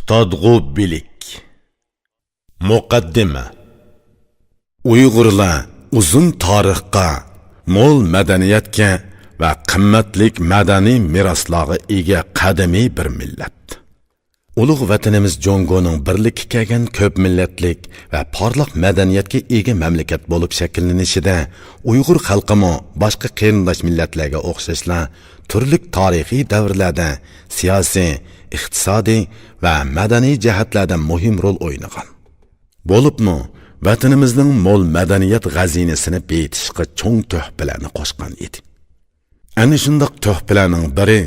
Qutadg'u bilik. Muqaddima. Uyg'urlar uzun tarixga, mo'l madaniyatga va qimmatlik madaniy meroslarga ega qadimiy bir millat. Ulug' vatanimiz Jongoning birlikka kelgan ko'p millatlik va porloq madaniyatga ega mamlakat bo'lib shakllanishida Uyg'ur xalqimi boshqa qarindosh millatlarga o'xshashla turli tarixiy davrlarda siyosiy, iqtisodiy va madaniy jihatlarda muhim rol o'ynagan. Bo'libmi vatanimizning mo'l madaniyat g'azinasini betishga cho'ng tuhfalarni qo'shgan edi. Ana shundoq tuhfalarning biri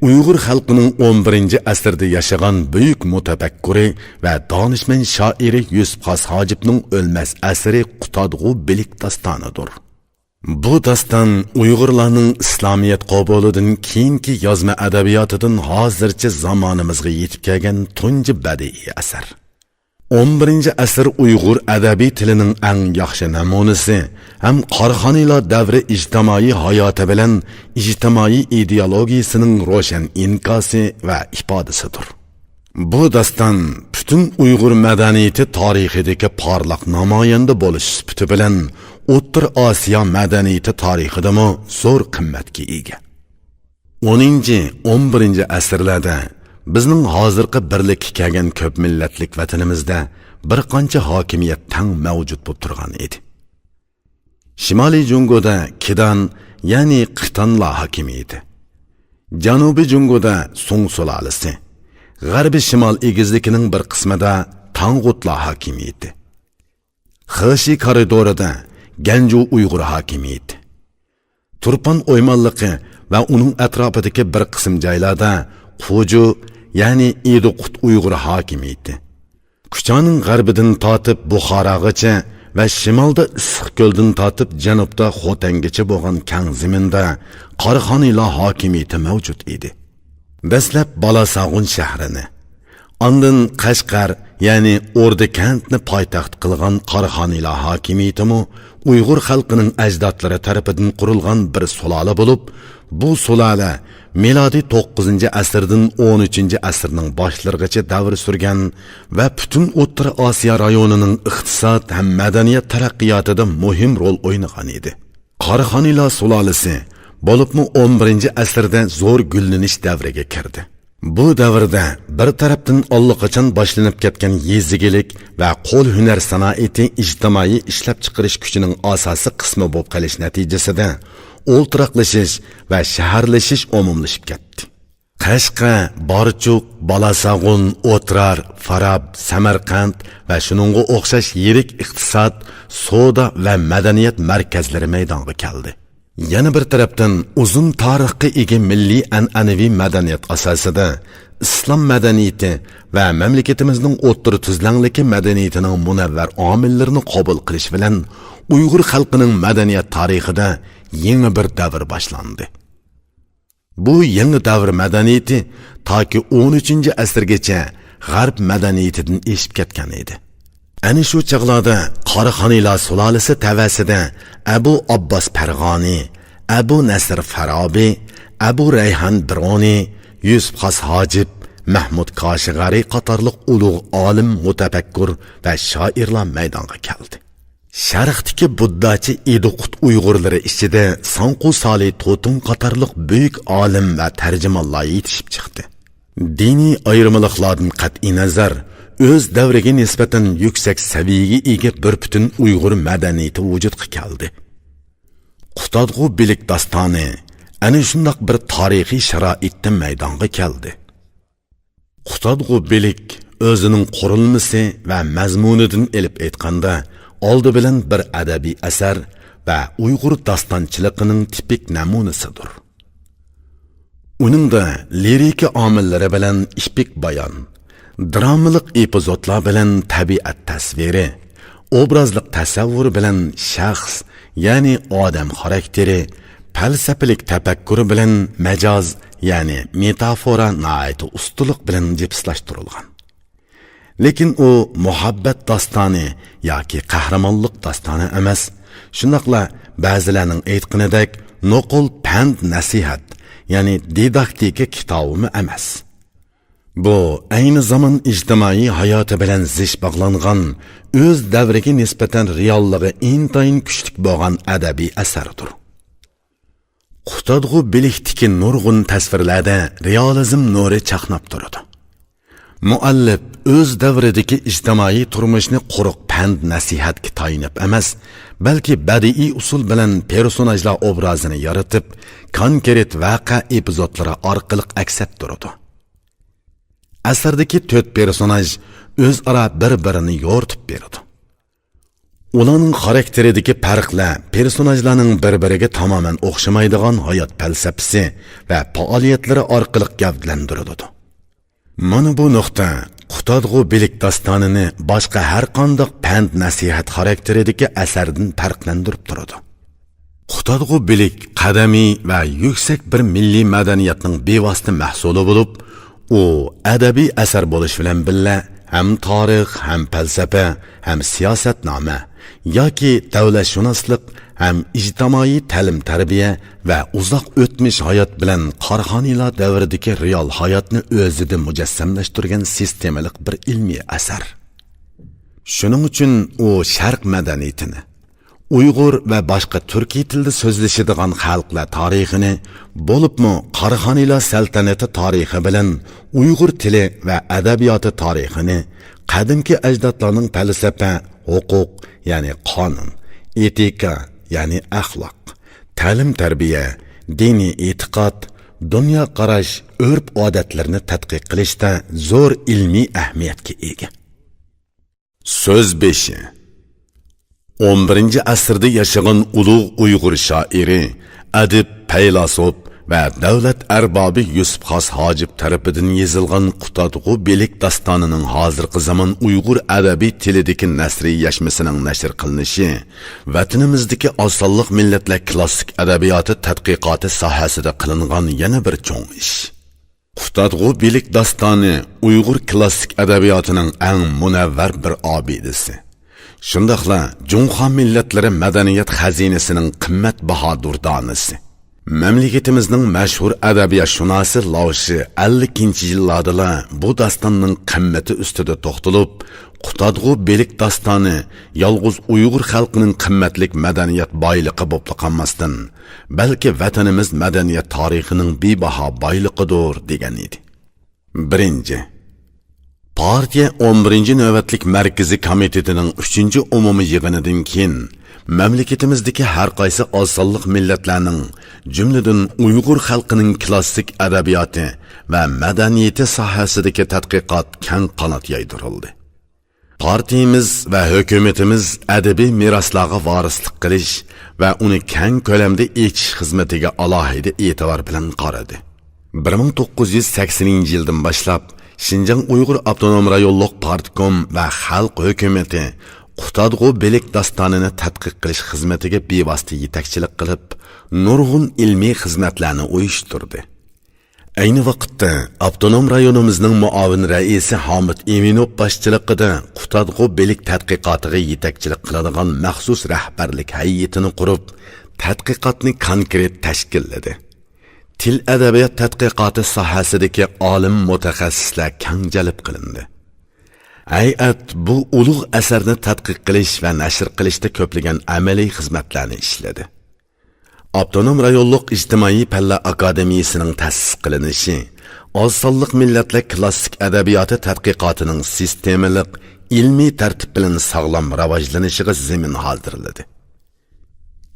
Uyg'ur xalqining 11-asrda yashagan buyuk mutafakkiri va donishmand shoiri Yusuf Xos Hojibning o'lmas asri Qutadg'u bilik dastonidir. Bu daston Uyg'urlarning Islomiyat qabulidan keyingi yozma adabiyotidan hozircha zamonimizga yetib kelgan tunji badiiy asar. 11-asr Uyg'ur adabiy tilining eng yaxshi namunasi ham Qorxoniylar davri ijtimoiy hayoti bilan ijtimoiy ideologiyasining ro'shan inkosi va ifodasidir. Bu daston butun Uyg'ur madaniyati tarixidagi porloq namoyanda bo'lish sifati bilan O'rta Osiyo madaniyati tarixidami zo'r qimmatga ega. 10-11-asrlarda bizning hozirgi birlikka kelgan ko'p millatlik vatanimizda bir qancha hokimiyat tang mavjud bo'lib turgan edi. Shimoliy Jungoda Kidan, ya'ni Qitanlar hokimiyati. Janubiy Jungoda Sung sulolasi. G'arbiy Shimol egizligining bir qismida Tang'utlar hokimiyati. Xeshi koridorida Ganju Uyg'ur hokimiyati. Turpan o'ymonligi va uning atrofidagi bir qism joylarda Quju, ya'ni Edoqut Uyg'ur hokimiyati. Kuchoning g'arbidan tortib Buxorogacha va shimolda Issiqko'ldan tortib janubda Xotangacha bo'lgan kang zaminda Qorxoniylar hokimiyati mavjud edi. Dastlab Balasag'un shahrini, ondan Qashqar, ya'ni O'rdakantni poytaxt qilgan Qorxoniylar hokimiyatimi Uyg'ur xalqining ajdodlari tarafidan qurilgan bir sulola bo'lib, bu sulola milodiy 9-asrdan 13-asrning boshlarigacha davr surgan va butun O'rta Osiyo rayonining iqtisod ham madaniyat taraqqiyotida muhim rol o'ynagan edi. Qorxoniylar sulolasi bo'libmi 11-asrda zo'r gullanish davriga kirdi. Bu davrda bir tarafdan allaqachon boshlanib ketgan yezigilik va qo'l hunar sanoati ijtimoiy ishlab chiqarish kuchining asosiy qismi bo'lib qolish natijasida o'ltiraqlashish va shaharlashish umumlashib ketdi. Qashqa, Borchuq, Balasag'un, O'trar, Farab, Samarqand va shuningga o'xshash yirik iqtisod, savdo va madaniyat markazlari maydonga keldi. Yana bir tarafdan uzun tarixga ega milliy an'anaviy madaniyat asosida islom madaniyati va mamlakatimizning o'rta tuzlangligi madaniyatining munavvar omillarini qabul qilish bilan Uyg'ur xalqining madaniyat tarixida yangi bir davr boshlandi. Bu yangi davr madaniyati toki 13-asrgacha g'arb madaniyatidan eshib ketgan edi. Ana shu chaqlarda Qorxoniylar sulolasi tavasida Abu Abbos Farg'oni, Abu Nasr Farabi, Abu Rayhan Bironi, Yusuf Xos Hojib, Mahmud Koshig'ari qatorliq ulug' olim, mutafakkur va shoirlar maydonga keldi. Sharqdagi buddachi Edoqut Uyg'urlari ichida Sanqu Solih To'tun qatorliq buyuk olim va tarjimonlar yetishib chiqdi. Diniy ayrimliklardan qat'iy nazar o'z davriga nisbatan yuksak saviyaga ega bir butun Uyg'ur madaniyati vujudga keldi. Qutadg'u bilik dastoni ana shundoq bir tarixiy sharoitda maydonga keldi. Qutadg'u bilik o'zining qurilmasi va mazmunidan elib aytganda oldi bilan bir adabiy asar va Uyg'ur dastonchiligining tipik namunasidir. Uningda lirika omillari bilan ipik bayon, dramalik epizodlar bilan tabiat tasviri, obrazlik tasavvur bilan shaxs, ya'ni odam xarakteri, falsafalik tafakkuri bilan majoz, ya'ni metafora nihoyat ustulik bilan jipslashtirilgan. Lekin u muhabbat dastoni yoki qahramonlik dastoni emas, shundoqla ba'zilarning aytganidek nuqul pand nasihat, ya'ni didaktika kitobi emas. Bu ayni zamon ijtimoiy hayoti bilan zish bog'langan, o'z davriga nisbatan realligi intayin kuchli bo'lgan adabiy asardir. Qutadg'u biliktiki nurg'un tasvirlarda realizm nuri chaqnab turadi. Muallif o'z davridagi ijtimoiy turmushni quruq pand nasihatga tayinib emas, balki badiiy usul bilan personajlar obrazini yaratib, konkret voqea epizodlari orqali aks ettiradi. Asardagi 4 personaj o'zaro bir-birini yo'rtib beradi. Ularning xarakteridagi farqlar personajlarning bir-biriga tamoman o'xshamaydigan hayot falsafasi va faoliyatlari orqali gavdalantiriladi. Mana bu nuqta Qutadg'u bilik dostonini boshqa har qanday pand nasihat xarakteridagi asardan farqlantirib turadi. Qutadg'u bilik qadamiy va yuksak bir milliy madaniyatning bevosita mahsuli bo'lib, u adabiy asar bo'lish bilan birga ham tarix, ham falsafa, ham siyosatnoma yoki davlatshunoslik, ham ijtimoiy ta'lim-tarbiya va uzoq o'tmish hayot bilan Qarg'onilar davridagi real hayotni o'zida mujassamlashtirgan sistemalik bir ilmiy asar. Shuning uchun u Sharq madaniyatini, Uyg'ur va boshqa turkiy tilda so'zlashadigan xalqlar tarixini, bo'libmi Qarg'onilar saltanati tarixi bilan Uyg'ur tili va adabiyoti tarixini, qadimki ajdodlarning falsafa, huquq, ya'ni qonun, etika, ya'ni axloq, ta'lim-tarbiya, diniy e'tiqod, dunyo qarash, urf-odatlarni tadqiq qilishda zo'r ilmiy ahamiyatga ega. So'z 5. 11-asrda yashagan ulug' Uyg'ur shoiri, adib, faylasuf va davlat arbobi Yusuf Xos Hojib tarafidan yozilgan Qutadg'u bilik dostonining hozirgi zamon Uyg'ur adabiy tilidagi nasriy yashmasining nashr qilinishi vatanimizdagi osonliq millatlar klassik adabiyoti tadqiqoti sohasida qilingan yana bir cho'ng ish. Qutadg'u bilik dostoni Uyg'ur klassik adabiyotining eng munavvar bir obidasi. Shundaqla Jumxon millatlari madaniyat xazinasining qimmatbaho durdonasi. Mamlakatimizning mashhur adabiyotshunosi Lavshi 50-yillarda bu dostonning qimmati ustida to'xtalib, Qutadg'u bilik dostoni yolg'iz Uyg'ur xalqining qimmatlik madaniyat boyligi bo'lib qolmasdan, balki vatanimiz madaniyat tarixining bebaho boyligidir degan edi. 1. Partiya 11-navbatlik markaziy komitetining 3-umumiy yig'inidan keyin mamlakatimizdagi har qaysi osonliq millatlarning, jumladan Uyg'ur xalqining klassik adabiyoti va madaniyati sohasidagi tadqiqot keng qanot yaydirildi. Partiyamiz va hukumatimiz adabiy meroslarga varislik qilish va uni keng ko'lamda echish xizmatiga alohida e'tibor bilan qaradi. 1980-yildan boshlab Şinjan Uyg'ur Avtonom Rayonluq Partkom va xalq hukumati Qutadg'u bilik dostonini tadqiq qilish xizmatiga bevosita yetakchilik qilib, nurg'un ilmiy xizmatlarni uyushtirdi. Ayni vaqtda Avtonom rayonimizning muavin raisi Hamid Eminov boshchiligida Qutadg'u bilik tadqiqotiga yetakchilik qiladigan maxsus rahbarlik hay'atini qurib, tadqiqotni konkret tashkilladi. Til adabiyot tadqiqoti sohasidagi olim mutaxassislar keng jalb qilindi. Hay'at bu ulug' asarni tadqiq qilish va nashr qilishda ko'plagan amaliy xizmatlarni ishladi. Avtonom rayonluq ijtimoiy palla akademiyasining ta'sis qilinishi, osonliq millatlar klassik adabiyoti tadqiqotining sistemalik, ilmiy tartib bilan sog'lom rivojlanishiga zamin hozirladi.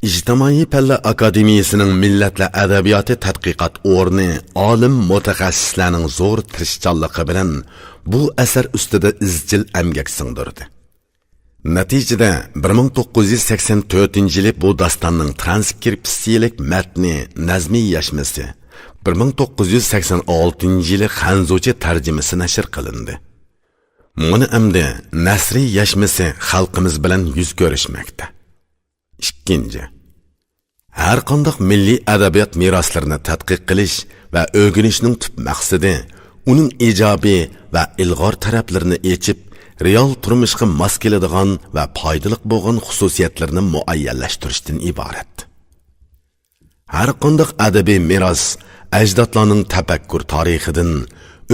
İjtimoiy palla akademiyasining millatlar adabiyoti tadqiqot o'rni olim mutaxassislarning zo'r tirishchanligi bilan bu asar ustida izchil emgak singdirdi. Natijada 1984-yili bu dostonning transkripsiyalik matni nazmiy yashmasi, 1986-yili Xanzucha tarjimasi nashr qilindi. Buni endi nasriy yashmasi xalqimiz bilan yuz ko'rishmoqda. 2. Har qanday milliy adabiyot meroslarini tadqiq qilish va o'rganishning tub maqsadi uning ijobiy va ilg'or taraflarini yechib, real turmushga mos keladigan va foydali bo'lgan xususiyatlarni muayyanlashtirishdan iborat. Har qanday adabiy meros ajdodlarning tafakkur tarixidan,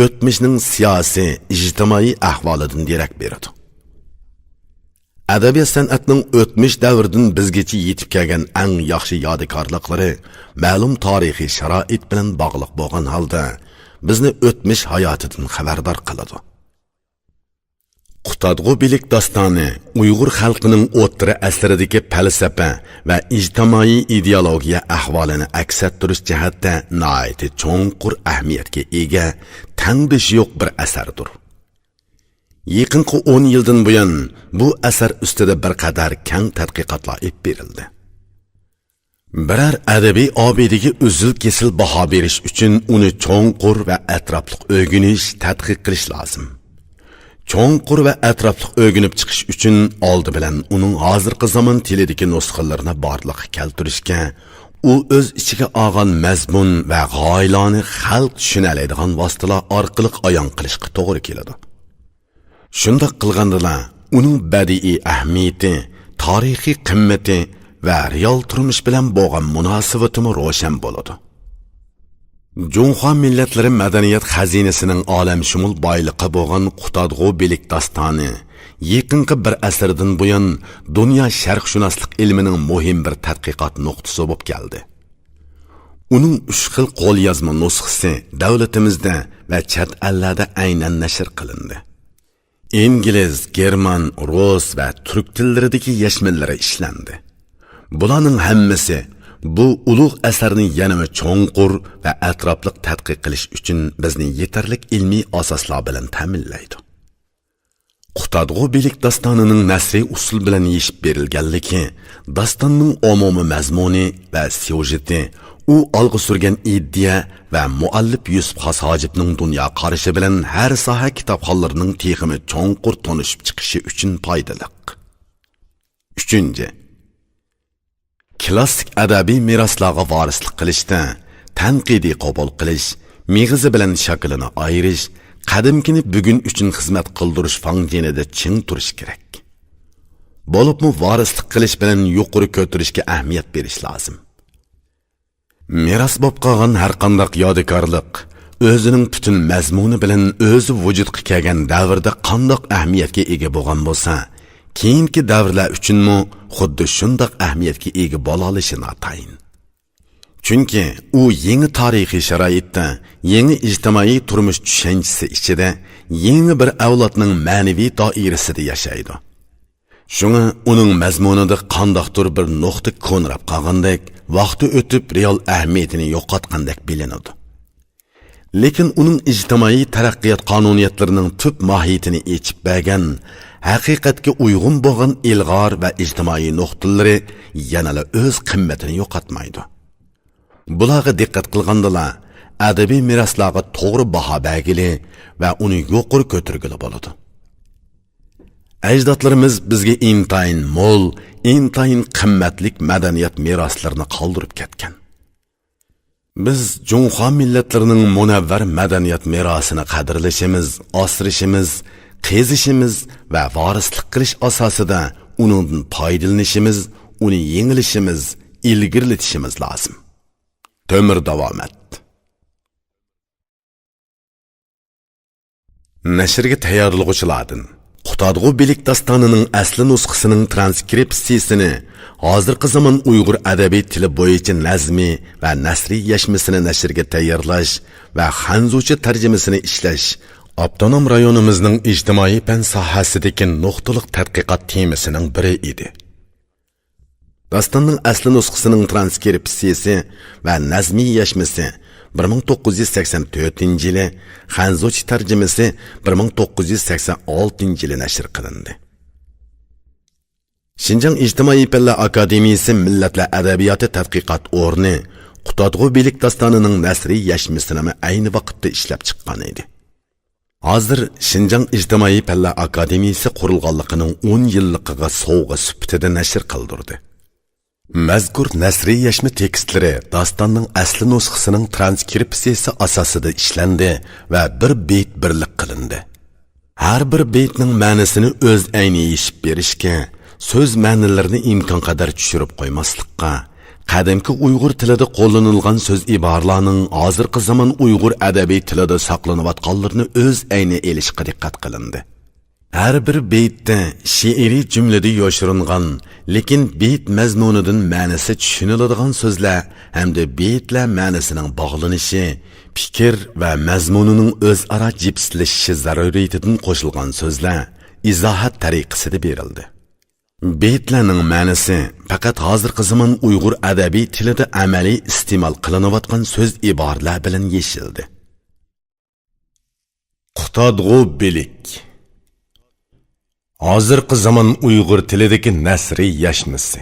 o'tmishning siyosiy, ijtimoiy ahvolidan derak beradi. Adabiyot san'atining o'tmish davrdan bizgacha yetib kelgan eng yaxshi yodikorliklari ma'lum tarixiy sharoit bilan bog'liq bo'lgan holda bizni o'tmish hayotidan xabardor qiladi. Qutadg'u bilik dostoni Uyg'ur xalqining o'ttiri asridagi falsafa va ijtimoiy ideologiya ahvolini aks ettirish jihatda nihoyat cho'nqur ahamiyatga ega, tangdishi yo'q bir asardir. Yaqinqi 10 yildan buyon bu asar ustida bir qadar keng tadqiqotlar olib berildi. Biror adabiy obidaga uzil kesil baho berish uchun uni cho'nqur va atrofli o'rganish, tadqiq qilish lozim. Cho'nqur va atrofli o'rganib chiqish uchun oldi bilan uning hozirgi zamon tilidagi nusxalarini borliqqa keltirishga, u o'z ichiga olgan mazmun va g'oyalarni xalq tushunadigan vositalar orqali ayon qilishga to'g'ri keladi. Shunday qilganda uning badiiy ahamiyati, tarixiy qimmati va real turmush bilan bo'lgan munosabati ro'shan bo'ladi. Junxo millatlari madaniyat xazinasining olamshumul boyligi bo'lgan Qutadg'u bilik dostoni yaqinqi bir asrdan buyon dunyo sharqshunoslik ilmining muhim bir tadqiqot nuqtasi bo'lib keldi. Uning 3 xil qo'lyozma nusxasi davlatimizda va chet ellarda aynan nashr qilindi. İngiliz, German, Rus va turk tillaridagi yashminlari ishlandi. Bularning hammasi bu ulug' asarni yanada cho'nqur va atrofli tadqiq qilish uchun bizni yetarlik ilmiy asoslar bilan ta'minlaydi. Qutadg'u bilik dostonining nasriy usul bilan yechib berilganligi, dostonning umumiy mazmuni va syujeti, u olg'a surgan idea va muallif Yusuf Xos Hojibning dunyo qarashi bilan har soha kitobxonlarining texmi cho'nqur tonishib chiqishi uchun foydali. 3. Klassik adabiy meroslarga varislik qilishda tanqidiy qabul qilish, mig'izi bilan shaklini ayirish, qadimkini bugun uchun xizmat qildirish fanjinida ching turish kerak. Bo'libmi varislik qilish bilan yuqori ko'tarishga ahamiyat berish lozim. Meros bo'lib qolgan har qanday yodikorlik o'zining butun mazmuni bilan o'zi vujudga kelgan davrda qanday ahamiyatga ega bo'lgan bo'lsa, keyingi davrlar uchunmi xuddi shunday ahamiyatga ega bo'la olishi notayin. Chunki u yangi tarixiy sharoitda, yangi ijtimoiy turmush tushunchasi ichida, yangi bir avlodning ma'naviy doirasida yashaydi. Shunga uning mazmunida qandaqdir bir nuqta ko'nrab qolgandek, vaqti o'tib real ahamiyatini yo'qotgandek bilinadi. Lekin uning ijtimoiy taraqqiyot qonuniyatlarining tub mohiyatini yechib bergan, haqiqatga uyg'un bo'lgan ilg'or va ijtimoiy nuqtalari yanada o'z qimmatini yo'qotmaydi. Bularga diqqat qilganda adabiy meroslarga to'g'ri baho bergili va uni yuqori ko'targili bo'ladi. Ajdodlarimiz bizga intayin mo'l, intayin qimmatlik madaniyat meroslarini qoldirib ketgan. Biz Junxo millatlarining munavvar madaniyat merosini qadrlashimiz, osrishimiz, qezishimiz va varislik qilish asosida uningdan foydalanishimiz, uni yengilishimiz, ilgirlatishimiz lozim. Tömür davom et. Nashrga tayyorlovchilardan Qutadg'u bilik dostonining asli nusxasining transkripsiyasini hozirgi zamon Uyg'ur adabiy tili bo'yicha nazmi va nasriy yashmisini nashrga tayyorlash va xanzucha tarjimasini ishlash avtonom rayonimizning ijtimoiy fan sohasidagi nuqtaliq tadqiqot temasining biri edi. Dostonning asli nusxasining transkripsiyasi va nazmiy yashmisi 1984-yili, xanzucha tarjimasi 1986-yili nashr qilindi. Xinjiang ijtimoiy fanlar akademiyasi millatlar adabiyoti tadqiqot o'rni Qutadg'u bilik dostonining nasriy yashmisini ayni vaqtda ishlab chiqqan edi. Hozir Xinjiang ijtimoiy fanlar akademiyasi qurilganligining 10 yilligiga sovg'a sifatida nashr qildirdi. Mazkur nasriy yashma tekstlari dostonning asli nusxasining transkripsiyasi asosida ishlandi va bir beyt birlik qilindi. Har bir beytning ma'nosini o'z ayni yechib berishga, so'z ma'nolarini imkon qadar tushirib qo'ymaslikqa, qadimki Uyg'ur tilida qo'llanilgan so'z iboralarning hozirgi zamon Uyg'ur adabiy tilida saqlanayotganlarini o'z ayni elishga diqqat qilindi. Har bir beytda she'riy jumlada yoshiringan, lekin beyt mazmunidan ma'nosi tushuniladigan so'zlar hamda beytlar ma'nosining bog'lanishi, fikr va mazmunining o'zaro jipslashishi zaruriyatidan qo'shilgan so'zlar izohat tariqasida berildi. Beytlarning ma'nosi faqat hozirgi zamon Uyg'ur adabiy tilida amaliy iste'mol qilinayotgan so'z iboralar bilan yechildi. Qutadg'u bilik. Hozirgi zamon Uyg'ur tilidagi nasriy yashnisi.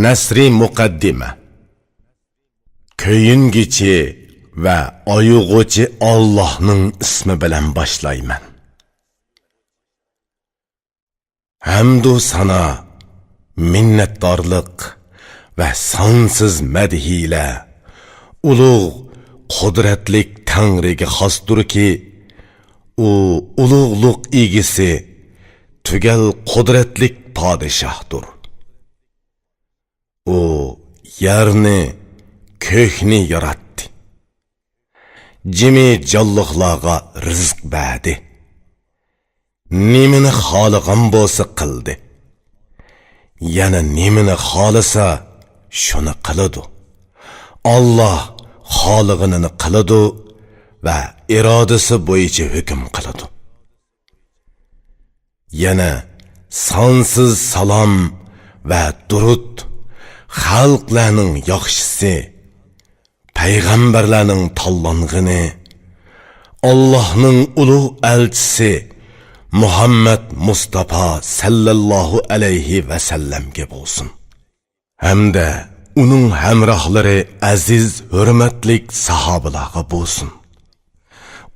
Nasri muqaddima. Köyüngichi va oyug'uchi Allohning ismi bilan boshlayman. Hamdu sana, minnatdorlik va sonsiz madhiyla ulug' qudratlik Tangriga xosdirki, u ulug'liq egisi, tugal qudratlik podshohdir. U yerni, ko'kni yaratdi. Jimi jonliqlarga rizq berdi. Nimani xohlagan bo'lsa qildi. Yana nimani xohlasa shuni qiladi. Alloh xohlaganini qiladi va irodasi bo'yicha hukm qiladi. Yana sonsiz salom va durud xalqlarning yaxshisi, payg'ambarlarning tanlang'ini, Allohning ulug' elchisi Muhammad Mustafa sallallohu alayhi va sallamga bo'lsin. Hamda uning hamrohlari aziz, hurmatlik sahobalarga bo'lsin.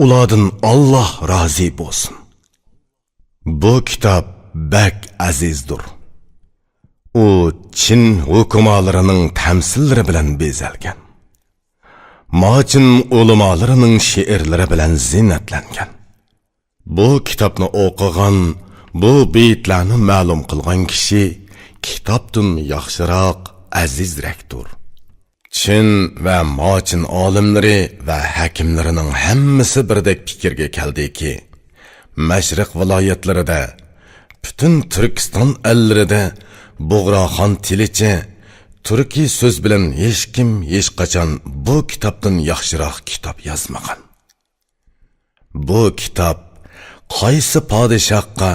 Ulardan Alloh rozi bo'lsin. Bu kitob bak azizdir. U Chin hukumalarining tamsillari bilan bezalgan. Machin ulamolarining she'rlari bilan zinatlangan. Bu kitobni o'qigan, bu beytlarni ma'lum qilgan kishi kitobdan yaxshiroq, azizrakdir. Chin va Machin olimlari va hakimlarining hammasi birdek fikrga keldiki, Mashriq viloyatlarida, butun Turkiston ellarida Bug'roxon tilicha turkiy so'z bilan hech kim hech qachon bu kitobdan yaxshiroq kitob yozmagan. Bu kitob qaysi podshohga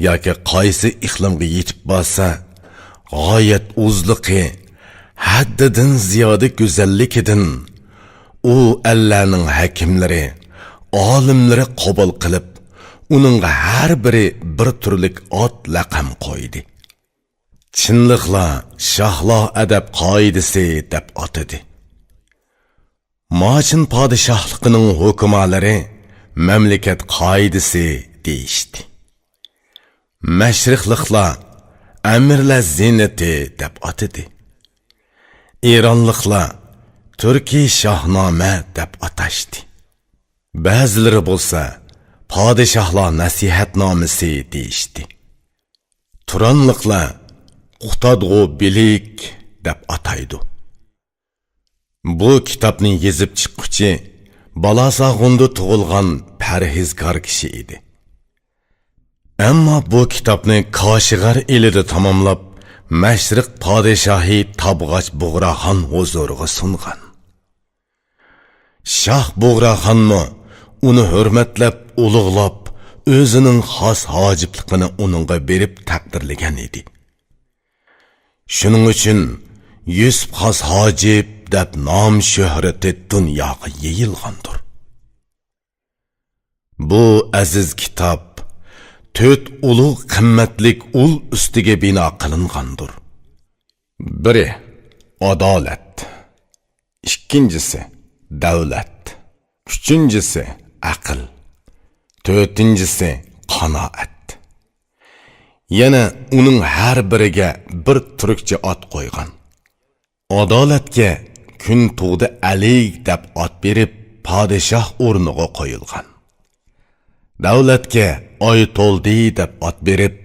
yoki qaysi iqlimga yetib borsa, g'oyat uzluqi, haddidan ziyoda go'zalligidan u allarning hakimlari, olimlari qabul qilib, uningga har biri bir turlik ot laqam qo'ydi. Chinliqla shohlo adab qoidasi deb atadi. Machin podshohligining hukumalari mamlakat qoidasi deyishdi. Mashriqliklar amirlar zinati deb atadi. Eronliklar Turkiy shohnoma deb atashdi. Ba'zilari bo'lsa podshohlar nasihatnomasi deyishdi. Turonliklar Qutadg'u bilik deb ataydi. Bu kitobni yezib chiqquchi Balasag'unda tug'ilgan parhezkor kishi edi. Ammo bu kitobni Koshig'ar elida tamomlab, Mashriq podshohi Tabg'och Bug'roxon huzuriga sungan. Shoh Bug'roxonmi uni hurmatlab, ulug'lab, o'zining xos hojibligini uningga berib taqdirlagan edi. Shuning uchun Yusuf xos hojib deb nom shuhrati dunyoga yeyilgandir. Bu aziz kitob 4 ulug' qimmatlik ul ustiga bino qilingandir. Biri adolat, ikkinchisi davlat, uchinchisi aql, to'rtinchisi qanoat, Yana uning har biriga bir turkcha ot qo'ygan. Adolatga kun tug'di alik deb ot berib, podshoh o'rniga qo'yilgan. Davlatga oy to'ldi deb ot berib,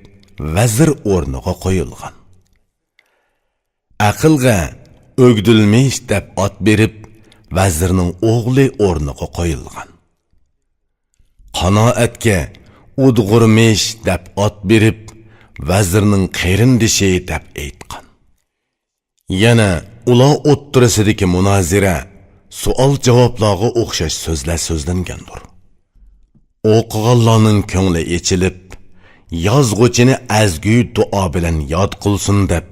vazir o'rniga qo'yilgan. Aqlga o'gdilmish deb ot berib, vazirning o'g'li o'rniga qo'yilgan. Qanoatga udg'urmish deb ot berib, vazirning qerindishi deb aytgan. Yana ular o'ttirisidagi munozira, savol javoblarga o'xshash so'zlar so'zlangandir. O'qiganlarning ko'ngli echilib, yozg'uchini azgu duo bilan yod qilsin deb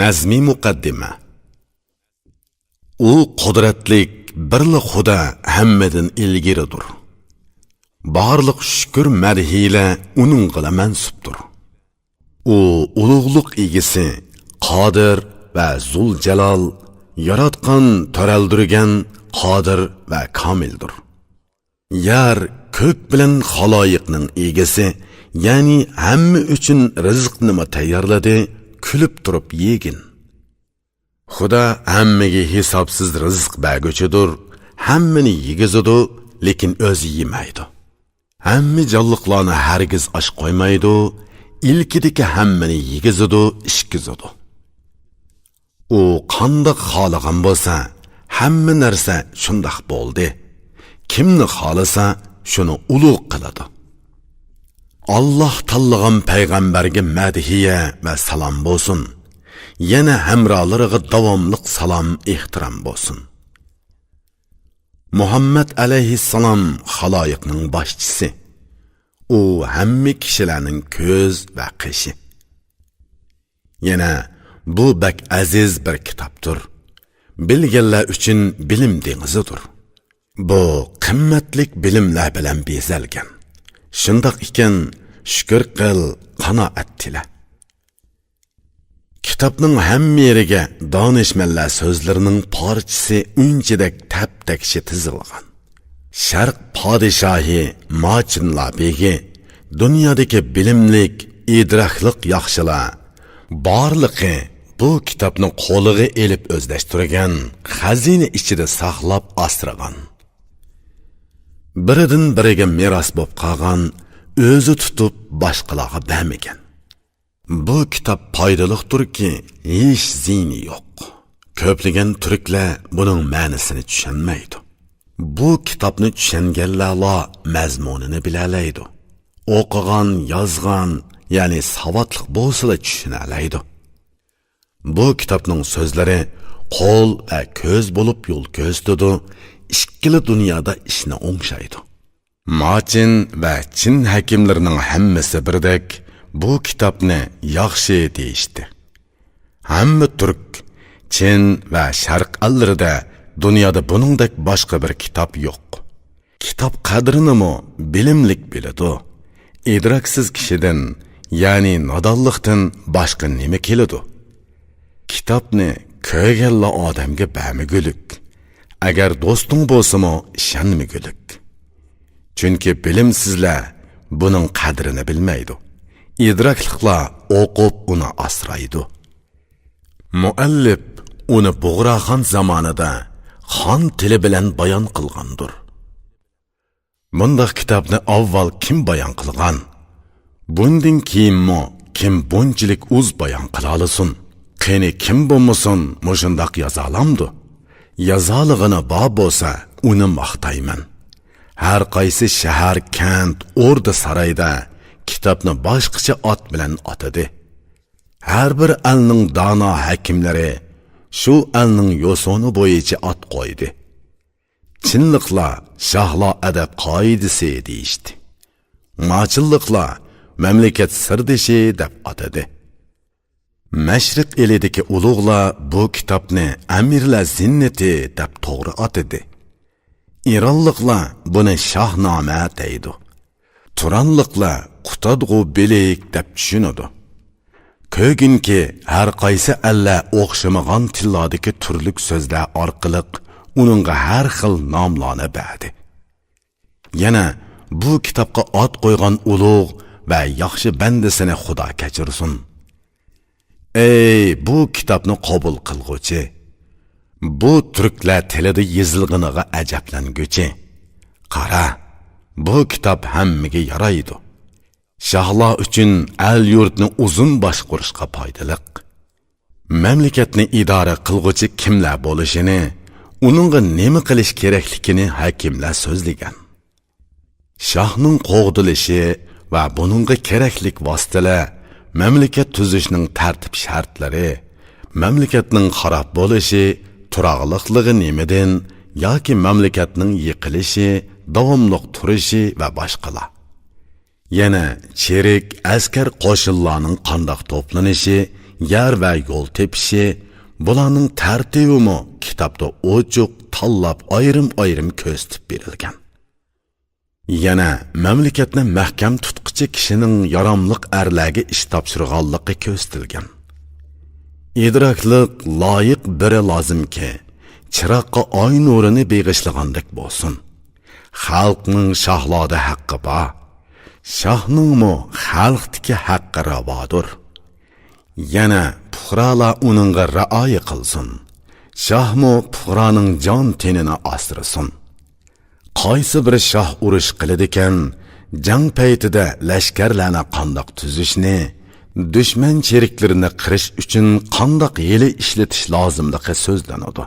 Nazmi muqaddima. U qudratlik birli Xudo hammadan ilgiridir. Barliq shukr madhiyle uningga mansubdir. U ulug'liq egisi, qodir va zuljalal, yaratgan, taraldirgan, qodir va komildir. Yer ko'k bilan xaloyiqning egisi, ya'ni hamma uchun rizqni tayyorladi. Külüp durup yegin. Xudo hammaga hisobsiz rizq berguchidir, hammani yegizidu, lekin o'zi yemaydi. Hamma jonliqlarni hargiz osh qo'ymaydi, ilkidagi hammani yegizidu, ishkizidu. U qandoq xohlagan bo'lsa, hamma narsa shundoq bo'ldi. Kimni xohlasa, shuni ulug' qiladi. Allah tanlagan payg'ambarga madhiya va salom bo'lsin. Yana hamrohlariga davomliq salom, ehtirom bo'lsin. Muhammad alayhissalom xaloyiqning boshchisi. U hamma kishilarning ko'z va qishi. Yana bu bak aziz bir kitobdir. Bilganlar uchun bilim dengizidir. Bu qimmatlik bilimlar bilan bezalgan. Shundoq ekan, shukr qil, qanoat tila. Kitobning hamma yeriga donishmandlar so'zlarining parchasi unchidek tap-takshi tizilgan. Sharq podshohi Machinlar begi dunyodagi bilimlik, idroqliq yaxshilar borliqi bu kitobni qo'liga elib o'zlashtirgan, xazina ichida saqlab asragan. Biridan biriga meros bo'lib qolgan, o'zi tutib boshqalarga bermagan. Bu kitob foydaliqdirki, hech ziyni yo'q. Ko'plagan turklar buning ma'nosini tushunmaydi. Bu kitobni tushunganlar mazmunini bilalaydi. O'qigan, yozgan, ya'ni savodli bo'lsa tushunalaydi. Bu kitobning so'zlari qo'l va ko'z bo'lib yo'l ko'rsatadi. İşkili dünyada işini o'ngshaydi. Machin va Chin hakimlarining hammasi birdek bu kitobni yaxshi deyishdi. Hamma turk, Chin va Sharq allarida dunyoda buningdek boshqa bir kitob yo'q. Kitob qadrini bilimlik biladi. Idroksiz kishidan, ya'ni nodonlikdan boshqa nima keladi? Kitobni ko'rganlar odamga bermagulik. Agar do'sting bo'lsa-mo, ishonmagulik. Chunki bilimsizlar buning qadrini bilmaydi. Idrokliklar o'qib uni asraydi. Muallif uni Bug'roxon zamonida xon tili bilan bayon qilgandir. Bunday kitobni avval kim bayon qilgan? Bundan keyinmi kim bunchalik o'z bayon qila olsin? Qani kim bo'lmasin, mushundoq yoza olamdi? Yazalig'ini bor bo'lsa, uni maqtayman. Har qaysi shahar, kent, o'rda saroyda kitobni boshqacha ot bilan otadi. Har bir elning dono hakimlari shu elning yo'soni bo'yicha ot qo'ydi. Chinliqlar shohlar adab qoidasi deyishdi. Machilliqlar mamlakat sirdishi deb atadi. Mashriq elidagi ulug'lar bu kitobni Amirlar zinnati deb to'g'ri atadi. İranlıqlar buni Shahnoma deydi. Turanlıqlar Qutadg'u bilik deb tushunadi. Ko'ginki har qaysi alla o'xshamagan tillardagi turlik so'zlar orqali uningga har xil nomlarni berdi. Yana bu kitobga ot qo'ygan ulug' va yaxshi bandasini Xudo kechirsin. Ey bu kitobni qabul qilguvchi, bu turklar tilida yozilganiga ajablanguchi. Qara, bu kitob hammaga yaraydi. Shohlar uchun al-yurtni uzun boshqarishga foydali. Mamlakatni idora qilguvchi kimlar bo'lishini, uningga nima qilish kerakligini hakimlar so'zlagan. Shohning qo'g'dilishi va buningga keraklik vositalar, mamlakat tuzishning tartib shartlari, mamlakatning xarob bo'lishi, turaqliqligi nimidan yoki mamlakatning yiqilishi, davomli turishi va boshqalar. Yana cherik askar qo'shinlarning qandoq to'planishi, yer va yo'l tepishi, bularning tartibimi kitobda ochiq tanlab ayrim-ayrim ko'rsatib berilgan. Yana mamlakatni mahkam tutqichi kishining yaramliq arlarga ish topshirganligi ko'rsatilgan. Idrokliq loyiq biri lozimki, chiroqqa oy nurini beg'ishlagandek bo'lsin. Xalqning shohlarda haqqi bor. Shohningmi xalqdagi haqqi ravodir. Yana puhrolar uningga rioya qilsin. Shohmi puhroning jon tenini asrasin. Qaysi bir shoh urush qiladigan, jang paytida lashkarlarni qandoq tuzishni, dushman cheriklarini qirish uchun qandoq yili ishlatish lozimligi so'zlanadi.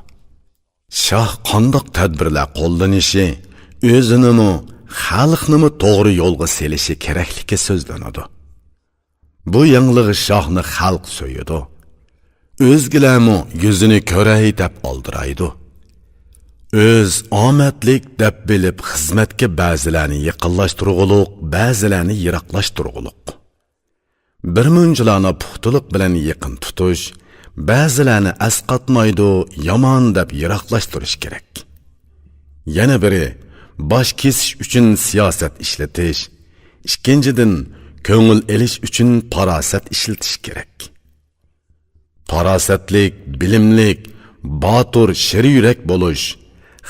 Shoh qandoq tadbirlar qo'llanishi, o'zinimi, xalqnimi to'g'ri yo'lga selishi kerakligi so'zlanadi. Bu yangilig'i shohni xalq so'yadi. O'zgilarmi yuzini ko'ray deb oldiraydi. Öz omadlik deb bilib xizmatga ba'zilarni yaqinlashtirgulik, ba'zilarni yiroqlashtirgulik. Bir munchilarni puxtalik bilan yaqin tutish, ba'zilarni asqatmaydi, yomon deb yiroqlashtirish kerak. Yana biri bosh kesish uchun siyosat ishlatish, ikkinchidan ko'ngil elish uchun farosat ishlatish kerak. Farosatlik, bilimlik, botur, shir yurak bo'lish,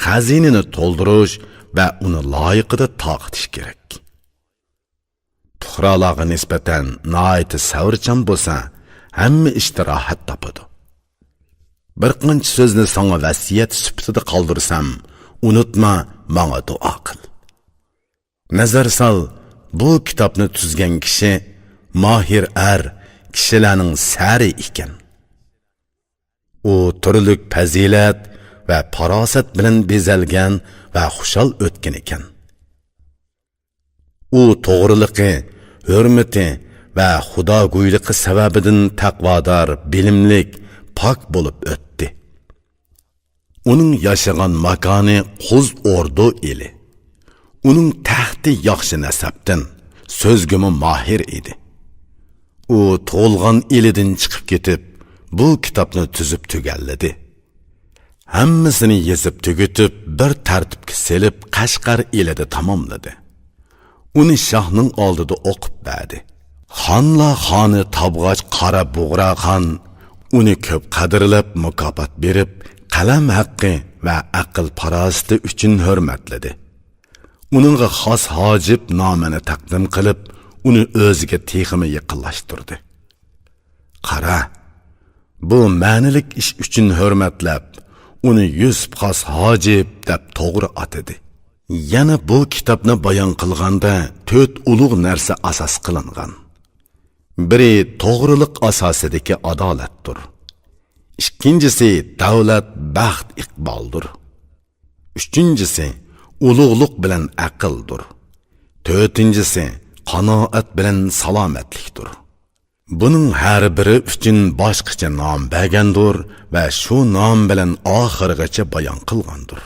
xazinini to'ldirish va uni loyiqida taqitish kerak. Puhrolarga nisbatan noiti savrchan bo'lsa, hamma ishda rohat topadi. Bir qancha so'zni sana vasiyat sifatida qoldirsam, unutma, menga duo qil. Nazar sol, bu kitobni tuzgan kishi mohir kishilarning sari ekan. U turlik fazilat va farosat bilan bezalgan va xushal o'tgan ekan. U to'g'riligi, hurmati va xudogo'yligi sababidan taqvodor, bilimlik, pok bo'lib o'tdi. Uning yashagan makoni Qo'z Ordu eli. Uning taxti yaxshi nasabdan, so'zgimi mohir edi. U tug'ilgan elidan chiqib ketib, bu kitobni tuzib tugalladi. Hammasini yezib tugutib, bir tartibga selib Qashqar elida tamomladi. Uni shohning oldida o'qib berdi. Xonlar xoni Tabg'och Qora Bug'ra xon uni ko'p qadrlab mukofot berib, qalam haqqi va aql farosati uchun hurmatladi. Uningga xos hojib nomini taqdim qilib, uni o'ziga texmi yaqinlashtirdi. Qara, bu ma'nilik ish uchun hurmatlab, uni Yusuf xos hojib deb to'g'ri atadi. Yana bu kitobni bayon qilganda 4 ulug' narsa asos qilingan. Biri to'g'rilik asosidagi adolatdir. Ikkinchisi davlat, baxt, iqboldir. Uchinchisi ulug'lik bilan aqldir. To'rtinchisi qanoat bilan salomatlikdir. Buning har biri uchun boshqacha nom bergandir va shu nom bilan oxirigacha bayon qilgandir.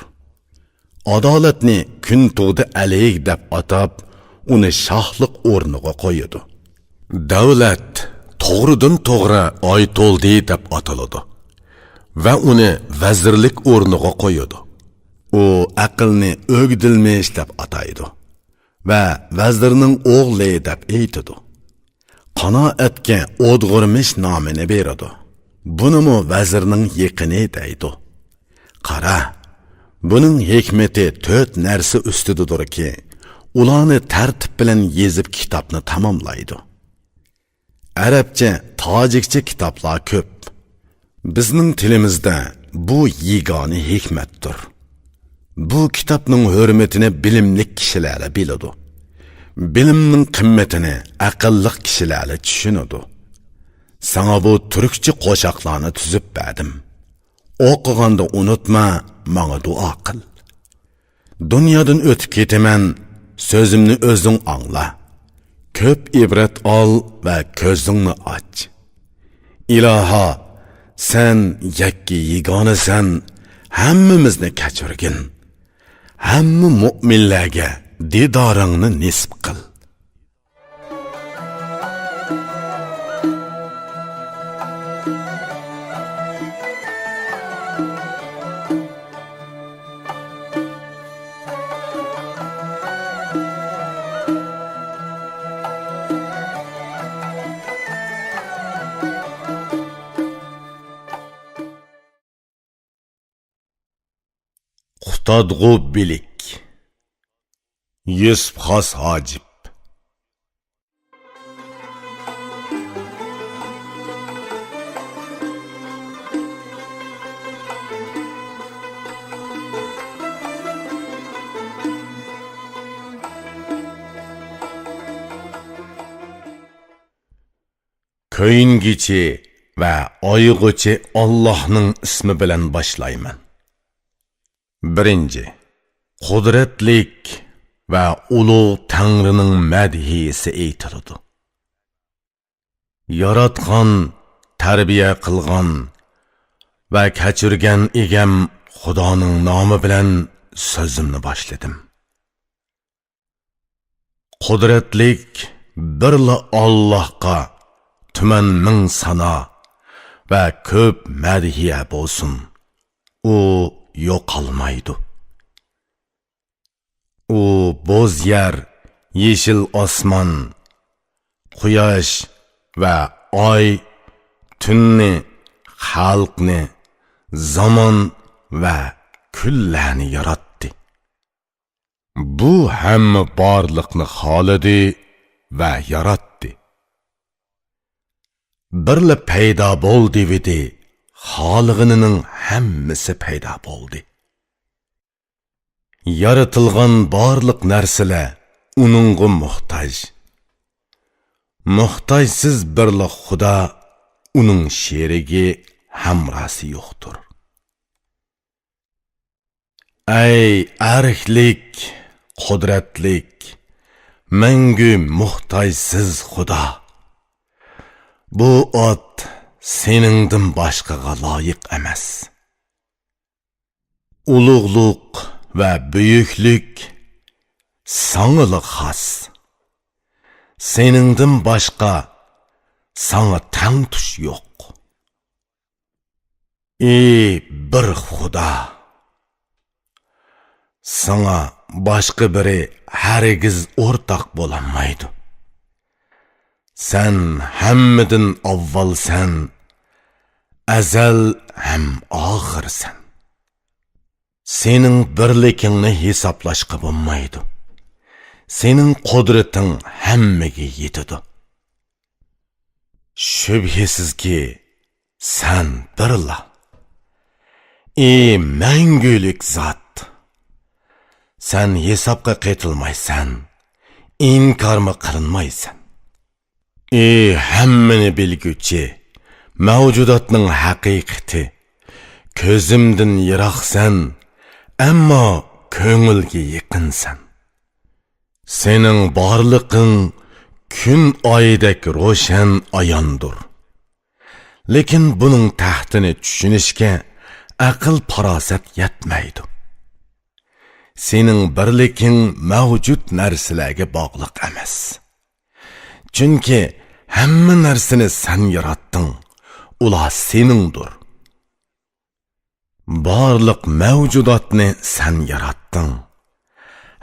Adolatni kun tug'di alayk deb atab, uni shohlik o'rniga qo'yadi. Davlat to'g'ridan to'g'ri oytoldi deb ataladi va uni vazirlik o'rniga qo'yadi. U aqlni o'gdilmish deb ataydi va vazirning o'g'li deb aytadi. Qanoatga o'dg'irmish nomini beradi. Bunimi vazirning yaqini deydi. Qara, buning hikmati 4 narsa ustidadurki, ularni tartib bilan yezib kitobni tamomlaydi. Arabcha, tojikcha kitoblar ko'p. Bizning tilimizda bu yegona hikmatdir. Bu kitobning hurmatini bilimli kishilar biladi. Bilimning qimmatini aqlli kishilar tushunadi. Sana bu turkcha qo'shoqlarni tuzib berdim. O'qiganda unutma, menga duo qil. Dunyodan o'tib ketaman, so'zimni o'zing angla. Ko'p ibrat ol va ko'zingni och. Iloho, sen yakki yegonasan, hammamizni kechirgin. Hamma mu'minlarga didoringni nisb qil. Qutadg'u bilik. Yusuf Xos Hojib. Ko'yingichi va oyg'uchi Allohning ismi bilan boshlayman. Birinchi, qudratlik va ulug' Tangrining madhiyasi aytiladi. Yaratgan, tarbiya qilgan va kechirgan egam Xudoning nomi bilan so'zimni boshladim. Qudratlik birla Allohga tuman ming sana va ko'p madhiya bo'lsin. U yo'qolmaydi. U bo'z yer, yeshil osmon, quyosh va oy, tunni, xalqni, zamon va kunlarni yaratdi. Bu hamma borliqni xolidi va yaratdi. Birla paydo bo'ldi dedi, xolg'inining hammasi paydo bo'ldi. Yaratilgan barliq narsalar uningga muhtoj. Muhtojsiz birla Xudo, uning sherigi, hamrosi yo'qdir. Ey arxlik, qudratlik, mangu muhtojsiz Xudo. Bu ot seningdan boshqaga loyiq emas. Ulug'luq va buyuklik sana xos. Seningdan boshqa sana tang tush yo'q. Ey bir Xudo, sana boshqa biri hargiz o'rtoq bo'lolmaydi. Sen hammadan avvalsan, azal ham oxirsan. Sening birligingni hisoblashga bo'lmaydi. Sening qudrating hammaga yetadi. Shubhisizki sen birla. Ey mangulik zot, sen hisobga qaytilmaysan, inkormi qilinmaysan. Ey hammani bilguchi, mavjudotning haqiqati, ko'zimdan yiroqsan, ammo ko'ngilga yaqinsan. Sening borliqing kun oyidek ro'shan ayondir. Lekin buning tahtini tushunishga aql farosat yetmaydi. Sening birliking mavjud narsalarga bog'liq emas. Chunki hamma narsani sen yaratding. Ular seningdir. Barliq mavjudotni sen yaratding.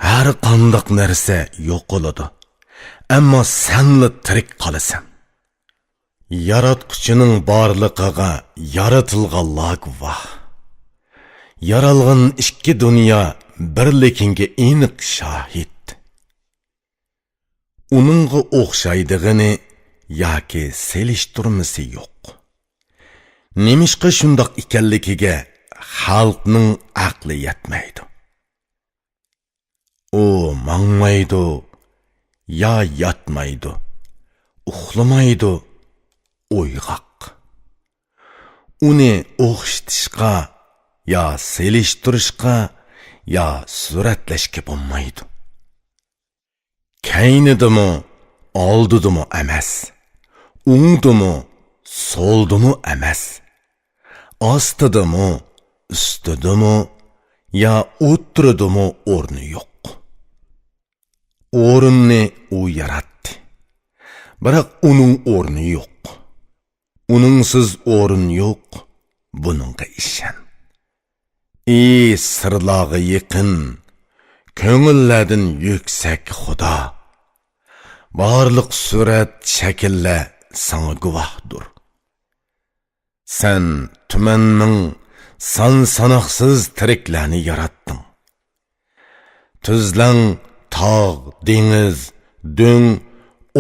Har qanday narsa yo'qoladi. Ammo senli tirik qolasan. Yaratquchining borliqiga yaratilganlar guvoh. Yaralgan ikki dunyo birligiga aniq shohid. Uningga o'xshaydigini yoki selishtirmasi yo'q. Nemishqa shundoq ekanligiga xalqning aqli yetmaydi. U mangmaydi, ya yatmaydi, uxlamaydi, uyg'oq. Uni o'xshatishga, ya selishtirishga, ya suratlashga bo'lmaydi. Kaynidimi, oldidimi emas, o'ngdimi, soldimi emas, ostidimi, ustidimi, ya o'tiridimi o'rni yo'q. O'rinni u yaratdi. Biroq uning o'rni yo'q. Uningsiz o'rin yo'q. Buningga ishon. Ey sirlarga yaqin, ko'ngillardan yuksak Xudo. Barliq surat, shakllar sana guvohdir. Sen tumanning son-sanoqsiz tiriklarni yaratding. Tuzlang tog', dengiz, do'ng,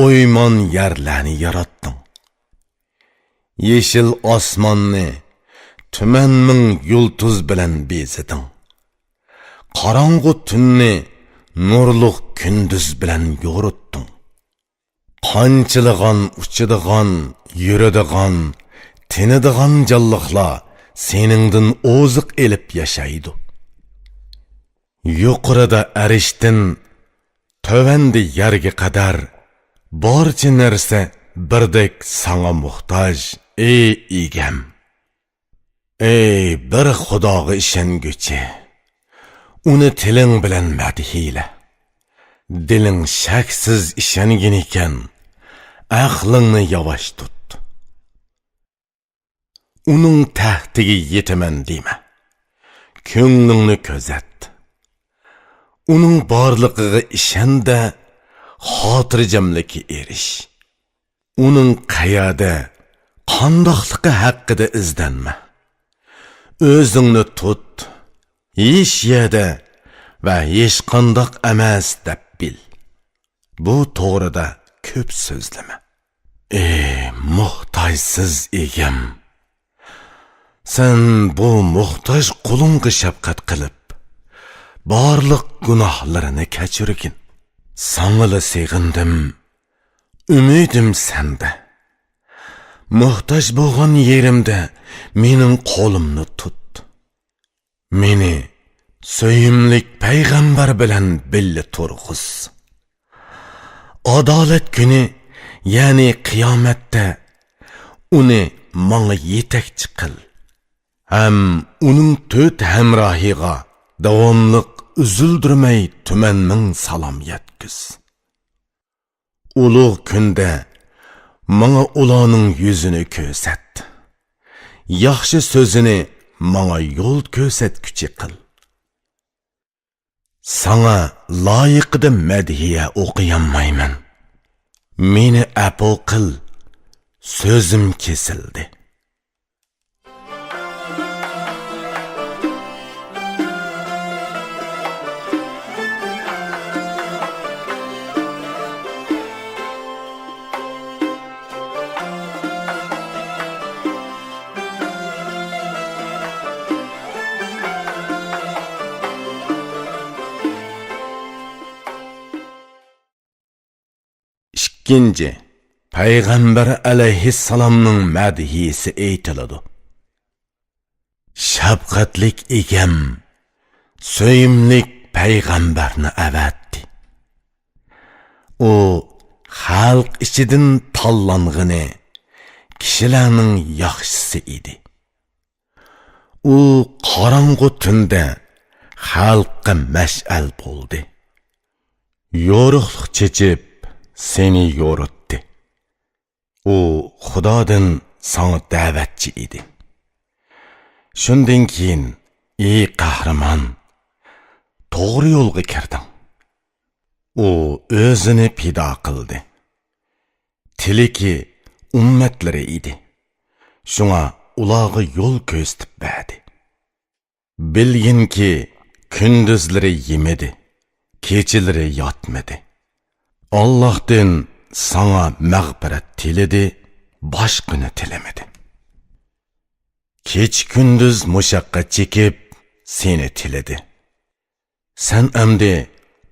o'ymon yerlarni yaratding. Yeşil osmonni tuman ming yulduz bilan beziding. Qorong'u tunni nurliq kunduz bilan yo'ritding. Qanchiligan, uchidigan, yuradigan, tinidigan jonliqlar seningdan oziq elib yashaydi. Yuqorida arishdan tövəndi yerga qadar barcha narsa birdek sana muhtoj, ey egam. Ey bir Xudoga ishonguchi, uni tiling bilan madhiyla. Diling shaksiz ishongin ekan, aqlingni yavash tut. Uning taxtiga yetaman dema. Ko'nglingni ko'zat. Uning borliqiga ishonda, xotirjamlikka erish. Uning qayerda, qandoqligi haqida izlanma. O'zingni tut, hech yerda va hech qandoq emas deb bil. Bu to'g'rida ko'p so'zlama. Ey muhtojsiz egam, sen bu muhtoj qulunga shafqat qilib, barliq gunohlarini kechirgin. Sangla seg'indim, umidim senda. Muhtoj bo'lgan yerimda mening qo'limni tut. Meni so'yimlik payg'ambar bilan birga turg'iz. Adolat kuni, ya'ni qiyomatda uni menga yetakchi qil. Ham uning 4 hamrohiga davomliq üzüldürmey tumanning salom yetkiz. Ulug' kunda menga ularning yuzini ko'rsat. Yaxshi so'zini menga yo'l ko'rsatguchi qil. Sana loyiqida madhiya o'qiyolmayman. Meni afo qil, so'zim kesildi. İkinci, Peygamber aleyhisselamның madhiyesi eytiladi. Şafqatlik egam, so'yimlik payg'ambarni avatdi. O xalq ichidan tanlang'ini, kishilarning yaxshisi edi. U qorong'u tunda xalqqa mash'al bo'ldi. Yo'riqlik chechib seni yo'ritdi. u xudodan sana da'vatchi edi. Shundan keyin ey qahramon, to'g'ri yo'lga kirding. U o'zini pido qildi. Tiliki ummatlari edi. Shunga ularga yo'l ko'rsatib berdi. Bilginki kunduzlari yemedi, kechalari yotmadi. Allohdan sana mag'firat tiledi, boshqani tilamadi. Kech kunduz mushaqqat chekib seni tiladi. Sen amdi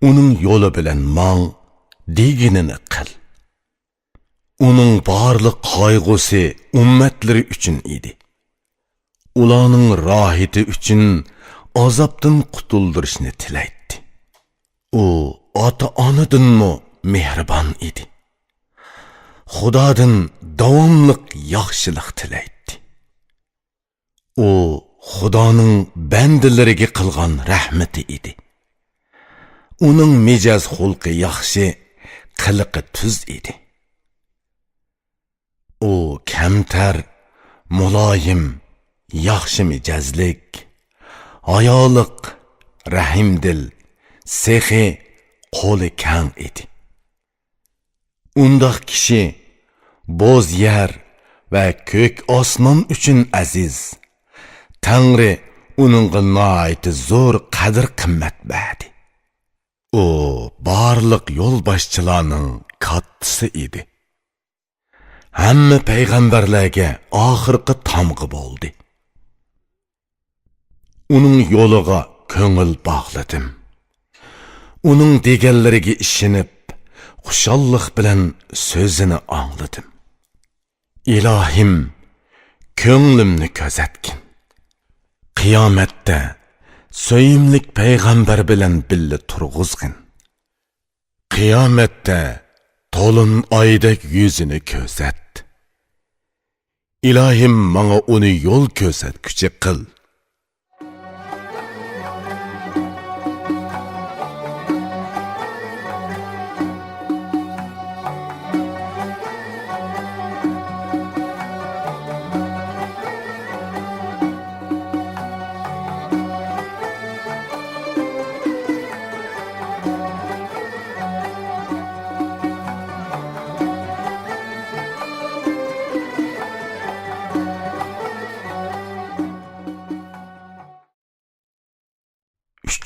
uning yo'li bilan mang deganini qil. Uning barliq qayg'usi ummatlari uchun edi. Ularning rohati uchun azobdan qutuldirishni tilaydi. U ota-onadanmi mehribon edi. Xudodan davomliq yaxshilik tilaydi. U Xudoning bandalariga qilgan rahmati edi. Uning mijoz xulqi yaxshi, qiliqi tuz edi. U kamtar, muloyim, yaxshi mijozlik, ayoliq, rahimdil, sehi, qo'li kang edi. Undaq kishi bo'z yer va ko'k osmon uchun aziz. Tangri uningga nihoyat zo'r qadr-qimmat berdi. U barliq yo'lboshchilarning kattasi edi. Hamma payg'ambarlarga oxirgi tamg'i bo'ldi. Uning yo'liga ko'ngil bog'ladim. Uning deganlariga ishonib, xushallik bilan so'zini angladim. Ilohim, ko'nglimni ko'zatgin. Qiyomatda so'yimlik payg'ambar bilan billa turg'izgin. Qiyomatda to'lin oydek yuzini ko'zat. Ilohim menga uni yo'l ko'rsatguchi qil.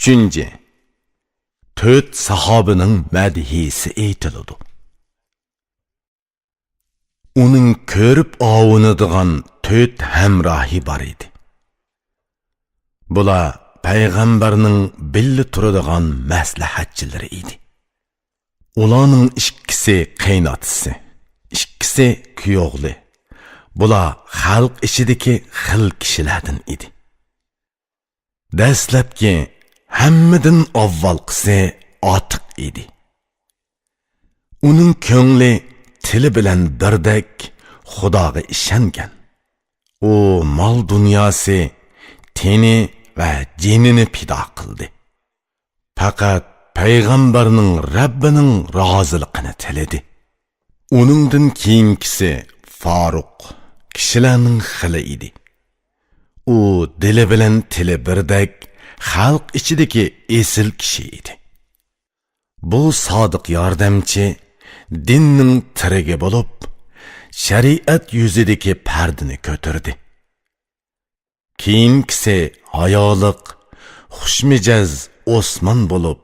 Üçüncü, 4 sahabenin madhisi aytiladi. Uning ko'rib avunadigan 4 hamrohi bor edi. Bular payg'ambarning billa turadigan maslahatchilari edi. Ularning ikkisi qaynotasi, ikkisi kuyovli. Bular xalq ichidagi xil kishilardan edi. Dastlabki hammadan avvalqisi otiq edi. Uning ko'ngli tili bilan birdek Xudoga ishongan. U mol dunyosi, teni va jinini pido qildi. Faqat payg'ambarning Rabbining roziligini tiladi. Uningdan keyingisi Faruq, kishilarning xili edi. U dili bilan tili birdek xalq ichidagi esil kishi edi. Bu sodiq yordamchi dinning tirigi bo'lib, shariat yuzidagi pardini ko'tardi. Keyingisi hayoliq, xushmijoz Osmon bo'lib,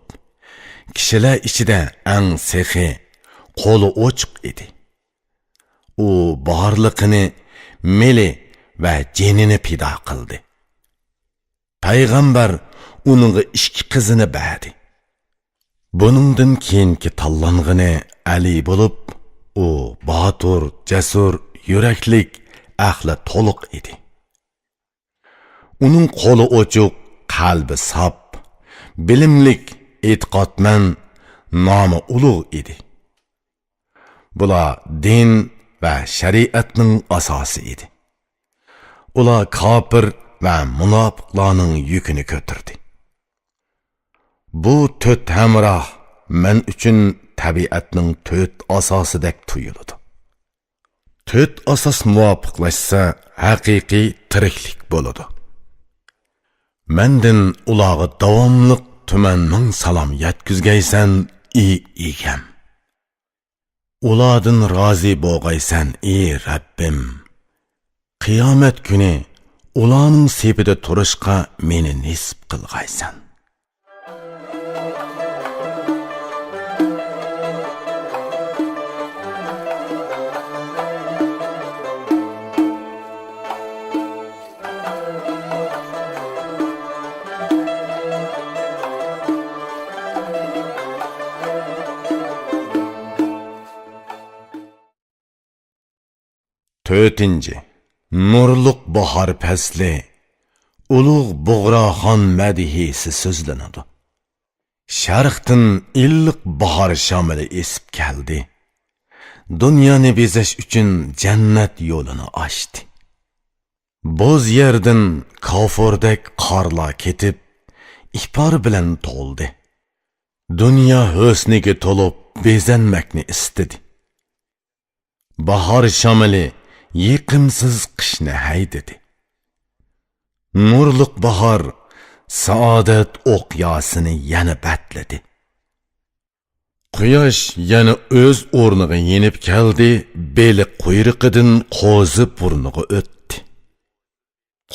kishilar ichida eng sehi, qo'li ochiq edi. U borliqini meli va jinini pido qildi. Payg'ambar uningga 2 qizini berdi. Buningdan keyingi tanlang'ini Ali bo'lib, u botur, jasur, yuraklik, ahli to'liq edi. Uning qo'li ochiq, qalbi sop, bilimlik, e'tiqodman, nomi ulug' edi. Bular din va shariatning asosi edi. Ular kofir va munofiqlarning yukini ko'tardi. Bu 4 hamroh men uchun tabiatning 4 asosidek tuyuladi. to'rt asos muvofiqlashsa haqiqiy tiriklik bo'ladi. Mendin ularga davomliq tuman ming salom yetkizgaysan egam. Ulardan rozi bo'lgaysan Rabbim. Qiyomat kuni ularning sepida turishqa meni nisb qilgaysan. To'rtinchi, nurluq bahor fasli, ulug' Bug'roxon madhiysi so'zlanadi. Sharqdan illiq bahor shamili esib keldi. Dunyoni bezash uchun jannat yo'lini ochdi. Bo'z yerdan kofordek qorlar ketib, ipor bilan to'ldi. Dunyo husniga to'lib bezanmakni istadi. Bahor shamili yiqimsiz qishni haydadi. Nurliq bahor saodat o'qyosini yana batladi. Quyosh yana o'z o'rniga yenib keldi, beli quyruqidan qo'zi burniga o'tdi.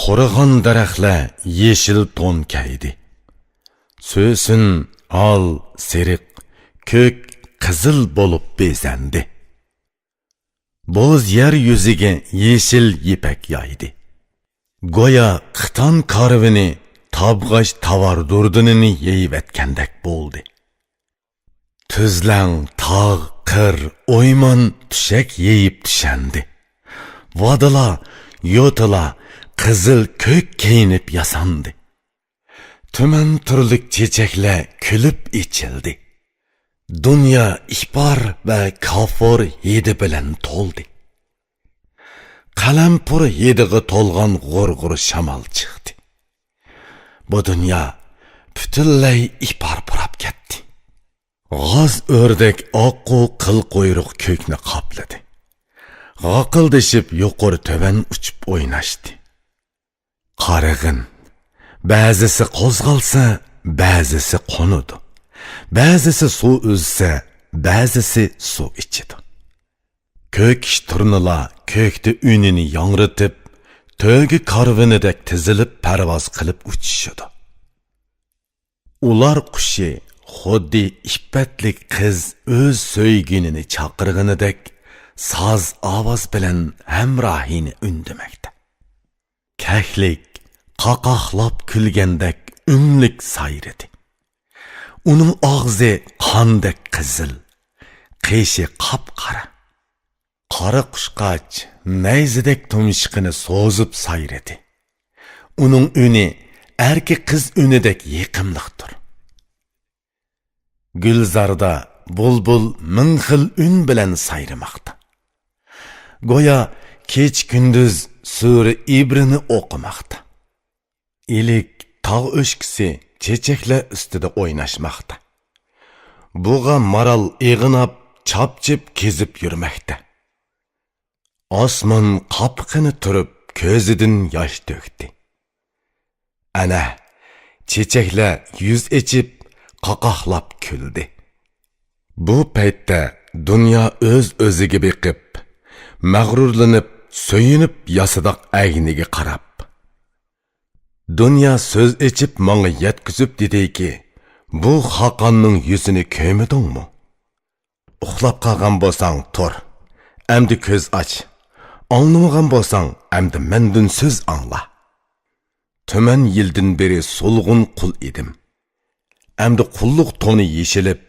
Qurigan daraxtlar yeshil to'n kaydi. So'sin al, seriq, ko'k, qizil bo'lib bezandi. Bo'z yer yuziga yeshil yipak yoydi. Go'yo qiton karvini tabg'ash tovar durdinini yeyivetgandek bo'ldi. Tuzlang, tog', qir, o'ymon tushak yeyib tushandi. Vodala, yo'tala, qizil ko'k kiyinib yasandi. Tuman turlik chechaklar kulib ichildi. Dunyo ipor va kofir hidi bilan to'ldi. Qalampur hidiga to'lgan g'urg'ur shamol chiqdi. Bu dunyo butunlay ipor burab ketdi. G'oz o'rdak oqqu qil quyruq ko'kni qopladi. G'oqildishib yuqori tuban uchib o'ynashdi. Qarig'in, ba'zisi qo'zg'alsa, ba'zisi qo'nudi. Ba'zisi suv o'zsa, ba'zisi suv ichidi. Ko'k turnalar ko'kda unini yongritib, to'gi karvinidek tizilib parvoz qilib uchishadi. Ular qushi xuddi ipatlik qiz o'z so'yginini chaqirganidek soz ovoz bilan hamrohini undimakda. Kahlik qaqoqlab kulgandek umlik sayridi. Uning og'zi qondek qizil, qishi qop-qora. Qora qushqoch nayzidek tumshiqini so'zib sayridi. Uning uni erkak qiz unidek yiqimliqdir. Gulzarda bulbul ming xil un bilan sayramoqda. Go'yo kech kunduz sura ibrini o'qimoqda. Ilik tog' o'shkisi chechaklar ustida o'ynashmoqda. Buğa maral eg'inab chopchib kezib yurmoqda. Osmon qopqini turib ko'zidan yosh to'kdi. Ana chechaklar yuz echib qaqoqlab kuldi. Bu paytda dunyo o'z-o'ziga beqib, mag'rurlanib, so'yinib yasadoq ayniga qarab. Dunyo so'z echib menga yetkizib dediki, bu Xoqonning yuzini ko'midingmi? Uxlab qolgan bo'lsang tur, endi ko'z och. Anlamagan bo'lsang, endi mendan so'z angla. Tuman yildan beri so'lg'un qul edim. Endi qulluq to'ni yeshilib,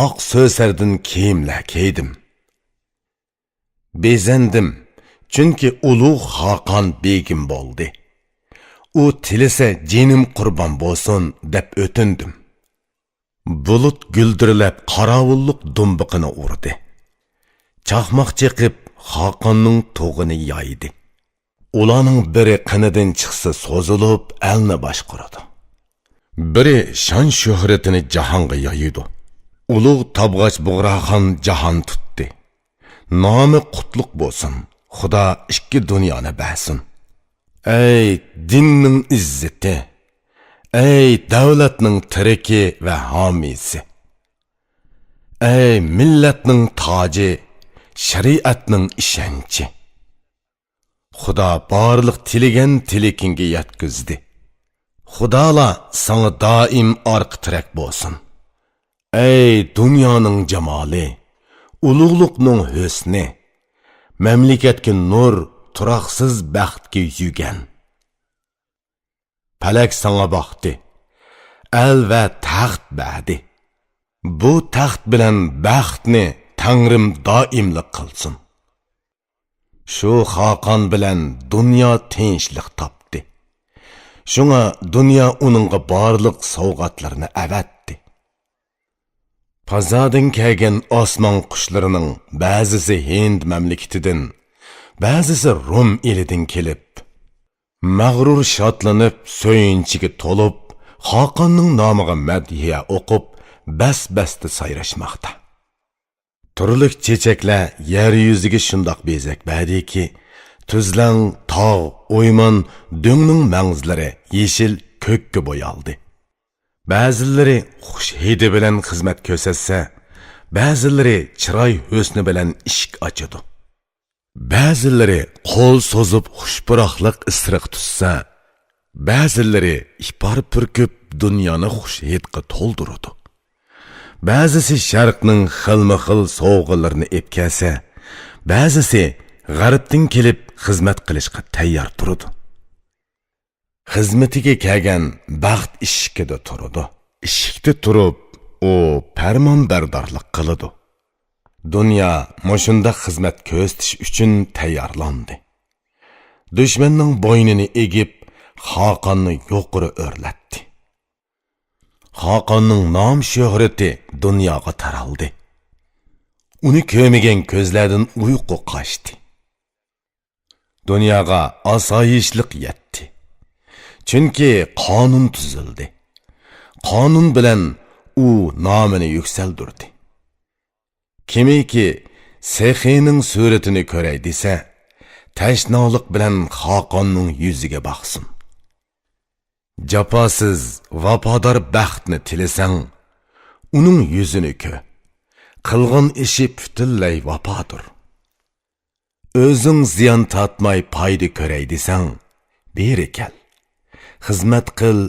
oq so'sardan kiyimlar kiydim. Bezandim, chunki ulug' Xoqon begim bo'ldi. U tilasa jinim qurbon bo'lsin deb o'tindim. Bulut guldirlab qorovullik dumbiqini urdi. Chaqmoq chiqib Xoqonning to'g'ini yoydi. Ularning biri qinidan chiqsa so'zilib elni boshqaradi. Biri shon shuhratini jahonga yoyidi. Ulug' Tabg'ach Bug'roxon jahon tutdi. nomi qutluk bo'lsin. Xudo ikki dunyoni bersin. Ey dinning izzati, ey davlatning tiriki va homiysi, ey millatning toji, shariatning ishonchi. Xudo barliq tilagan tilikingga yetkizdi. Xudola sana doim orqa tirak bo'lsin. Ey dunyoning jamoli, ulug'liqning husni, mamlakatga nur, turoqsiz baxtga yugan. Palak sana baxti, el va taxt berdi. Bu taxt bilan baxtni Tangrim doimlik qilsin. Shu Xoqon bilan dunyo tinchlik topdi. Shunga dunyo uningga barliq sovg'atlarni avatdi. Fazodan kelgan osmon qushlarining ba'zisi Hind mamlakatidan, ba'zisi Rum elidan kelib, mag'rur shodlanib, so'yinchiga to'lib, Xoqonning nomiga madhiya o'qib, bas-basta sayrashmoqda. Turlik chechaklar yer yuziga shundoq bezak berdiki, tuzlang, tog', o'yman, do'ngning mangzlari yeshil ko'kka bo'yaldi. Ba'zilari xush hidi bilan xizmat ko'rsatsa, ba'zilari chiroy husni bilan eshik ochadi. Ba'zilari qo'l so'zib xushpuroqlik isriq tutsa, ba'zilari ipar purkib dunyoni xush hidga to'ldiradi. Ba'zisi sharqning xilma-xil sovg'alarini epkasa, ba'zisi g'arbdan kelib xizmat qilishga tayyor turadi. Xizmatiga kelgan baxt eshikida turadi. Eshikda turib, u farmonbardorlik qiladi. Dunyo mushunda xizmat ko'rsatish uchun tayyorlandi. Dushmanning bo'ynini egib, Xoqonni yuqori o'rlatdi. Xoqonning nom shuhrati dunyoga taraldi. Uni ko'rmagan ko'zlardan uyqu qochdi. Dunyoga osoyishlik yetdi. Chunki qonun tuzildi. Qonun bilan u nomini yuksaldirdi. Kimiki Sexining suratini ko'ray desa, tashnolik bilan Xoqonning yuziga boqsin. Jafosiz, vafodor baxtni tilasang, uning yuzini ko'r. Qilgan ishi butunlay vafodir. O'zing ziyon tatmay foyda ko'ray desang, beri kel. Xizmat qil,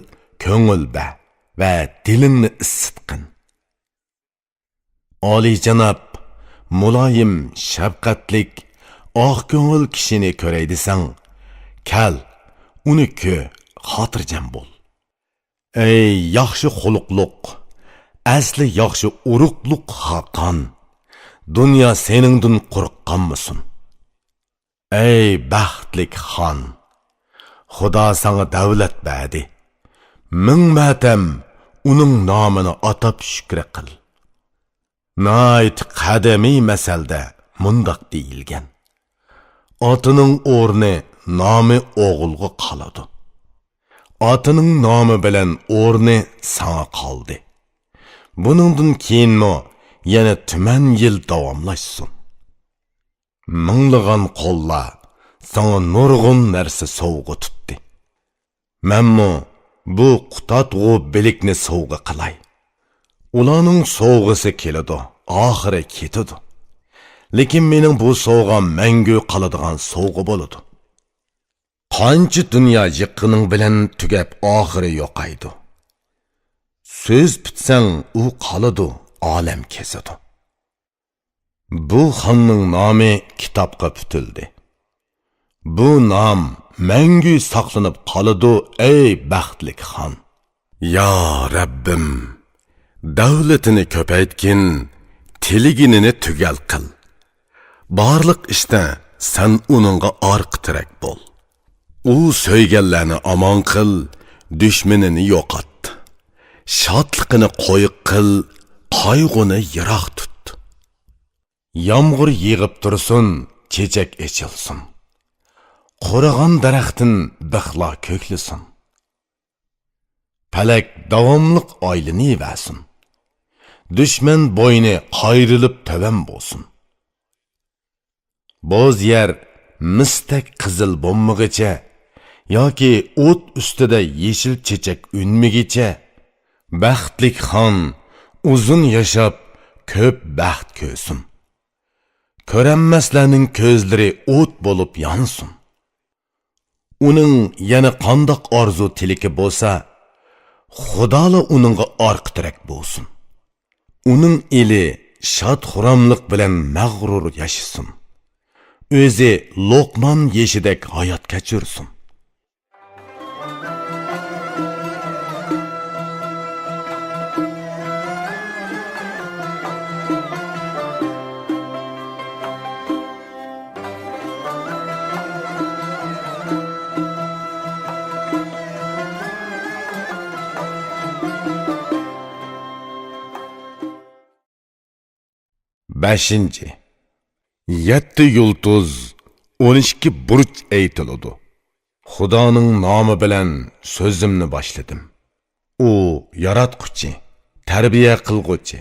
ko'ngil ber va dilingni isitqin. Oliyjanob, muloyim, shafqatlik, oq ko'ngil kishini ko'ray desang, kel, uni ko'r, xotirjam bo'l. Ey yaxshi xuluqliq, asli yaxshi uruqliq Xoqon, dunyo seningdan qo'rqqanmisin? Ey baxtlik xon, Xudo sana davlat berdi. Ming matam uning nomini atab shukr qil. Nayt qadamiy masalda mundoq deyilgan. Otining o'rni nomi o'g'ilga qoladi. Otining nomi bilan o'rni sana qoldi. Buningdan keyinmi yana tuman yil davomlashsin. Minglagan qo'llar sana nurg'un narsa sovg'a tutdi. Menmi bu qutatg'u bilikni sovg'a qilay. Ularning sovg'asi keladi, oxiri ketadi. Lekin mening bu sovg'am mangu qoladigan sovg'a bo'ladi. Qancha dunyo yiqining bilan tugab oxiri yo'qaydi. So'z bitsang u qoladi, olam kesadi. Bu xonning nomi kitobga putildi. Bu nom mangu saqlanib qoladi, ey baxtlik xon. Ya Rabbim, davlatini ko'paytgin, tiliginini tugal qil. Barliq ishda sen uningga orqa tirak bo'l. U so'yganlarni omon qil, dushmanini yo'qot. Shodligini qo'yiq qil, qayg'uni yiroq tut. Yomg'ir yig'ib tursin, chechak echilsin. Qurigan daraxtin bixlo ko'klisin. Palak davomliq oylini yevasin. Dushman bo'yni qayrilib tavam bo'lsin. bo'z yer mistek qizil bo'lmagicha yoki o't ustida yeshil chechak unmigicha baxtlik xon uzun yashab ko'p baxt ko'rsin. Ko'ranmaslarning ko'zlari o't bo'lib yonsin. Uning yana qandoq orzu tiliki bo'lsa, Xudola uningga orqitirak bo'lsin. Uning eli shod-xuramlik bilan mag'rur yashasin. O'zi Loqman yeshidek hayot kechirsin. Beshinchi. 7 yulduz 12 burch aytiladi. Xudoning nomi bilan so'zimni boshladim. U yaratquchi, tarbiya qilguvchi,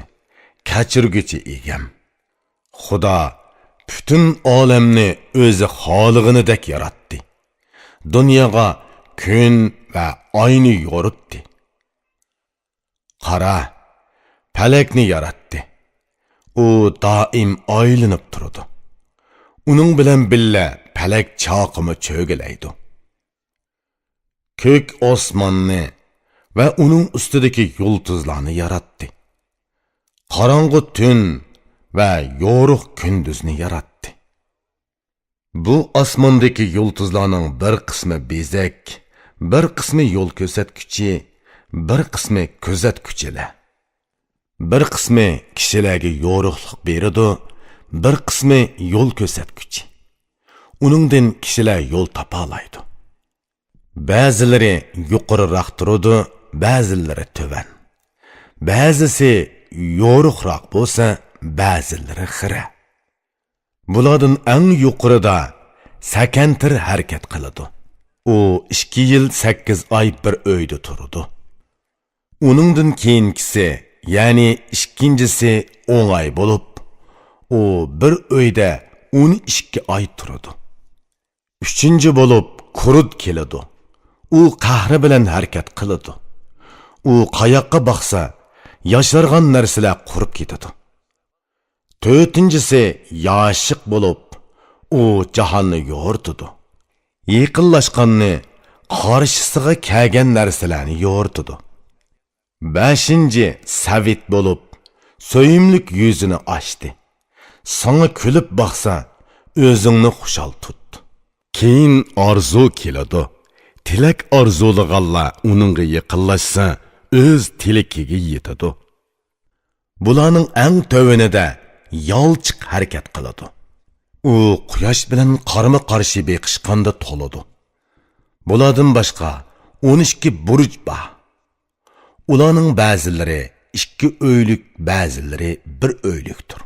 kechirguchi egam. Xudo butun olamni o'zi xolig'inidek yaratdi. Dunyoga kun va oyni yoritdi. Qara, falakni yaratdi. U doim oylinib turadi. Uning bilan billa falak chaqimi cho'gilaydi. Ko'k osmonni va uning ustidagi yulduzlarni yaratdi. Qorong'u tun va yorug' kunduzni yaratdi. Bu osmondagi yulduzlarning bir qismi bezak, bir qismi yo'l ko'rsatguchi, bir qismi kuzatguchilar. Bir qismi kishilarga yorug'lik beradi, bir qismi yo'l ko'rsatguchi. Uningdan kishilar yo'l topa oladi. Ba'zilari yuqoriroq turadi, ba'zilari tuvan. Ba'zisi yorug'roq bo'lsa, ba'zilari xira. Bulardan eng yuqorida sakantir harakat qiladi. U 2 yil 8 oy bir uyda turadi. Uningdan keyingisi, ya'ni ikkinchisi 10 oy bo'lib, u bir uyda 12 oy turadi. Uchinchi bo'lib qurut keladi. U qahri bilan harakat qiladi. U qayoqqa boqsa, yashargan narsalar qurib ketadi. To'rtinchisi yoshiq bo'lib, u jahonni yo'rtidi. Yaqinlashganni, qarshisiga kelgan narsalarni yo'rtidi. Beshinchi savit bo'lib, so'yimlik yuzini ochdi. Sana kulib boqsa, o'zingni xushal tut. Keyin orzu keladi. Tilak orzulaganlar uningga yaqinlashsa, o'z tilakiga yetadi. Bularning eng tövünide yolchiq harakat qiladi. U quyosh bilan qarama-qarshi beqishqanda to'ladi. Bulardan boshqa 12 burj bor. Ularning ba'zilari 2 o'ylik, ba'zilari 1 o'ylikdir.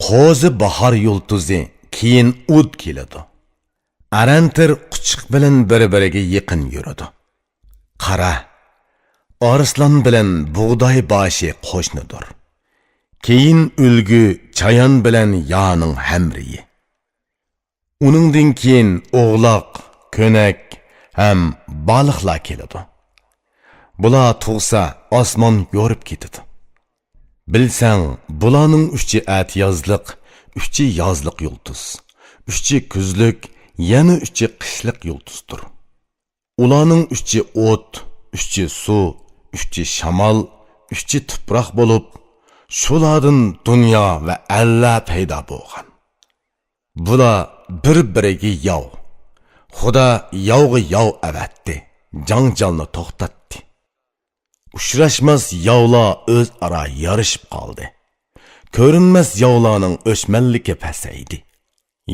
Qo'zi bahor yultuzi keyin ud keladi. Arantir quchiq bilan bir-biriga yaqin yuradi. Qara, arslan bilan bug'doy boshi qo'shnidir. Keyin ulgu chayon bilan yoning hamriyi. Uningdan keyin o'g'loq, ko'nak ham baliqlar keladi. Bular tug'sa osmon yo'rib ketadi. Bilsang, bularning 3 atiyozliq, 3 yozliq yulduz, 3 kuzlik, yana 3 qishliq yulduzdir. Ularning 3 o't, 3 suv, 3 shamol, 3 tuproq bo'lib, shulardan dunyo va Allah paydo bo'lgan. Bular bir-biriga yov. Xudo yovga yov avatdi, janjalni to'xtatdi. Uchrashmas yovlar o'zaro yarışib qoldi. Ko'rinmas yovlarning o'chmanligi pasaydi.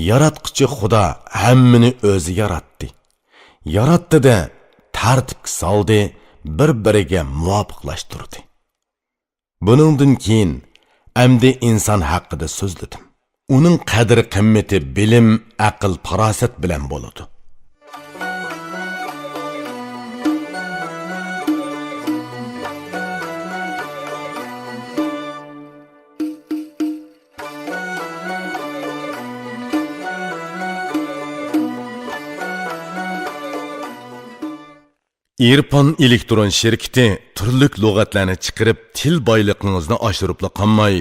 Yaratquchi Xudo hammani o'zi yaratdi. Yaratdi-da tartibga soldi, bir-biriga muvofiqlashtirdi. Buningdan keyin amdi inson haqida so'zladim. Uning qadr-qimmati bilim, aql, farosat bilan bo'ladi. İrfan elektron şirketi turlik lug'atlarni chiqarib til boyligingizni oshiribla qolmay,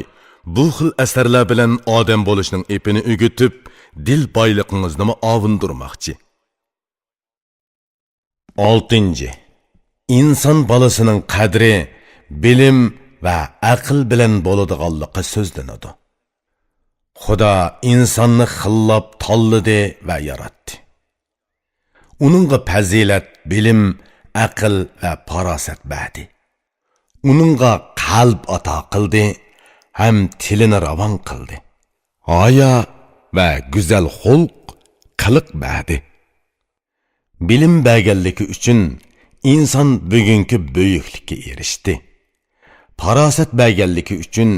bu xil asarlar bilan odam bo'lishning epini o'gitib, dil boyligingizni ovundirmoqchi. 6. İnson bolasining qadri bilim va aql bilan bo'ladiganligi so'zlanadi. Xudo insonni xillab tanladi va yaratdi. Uningga fazilat, bilim, aql va farosat berdi. Uningga qalb ato qildi, ham tilini ravon qildi. Hayo va go'zal xulq, qiliq berdi. Bilim berganligi uchun inson bugungi buyuklikka erishdi. Farosat berganligi uchun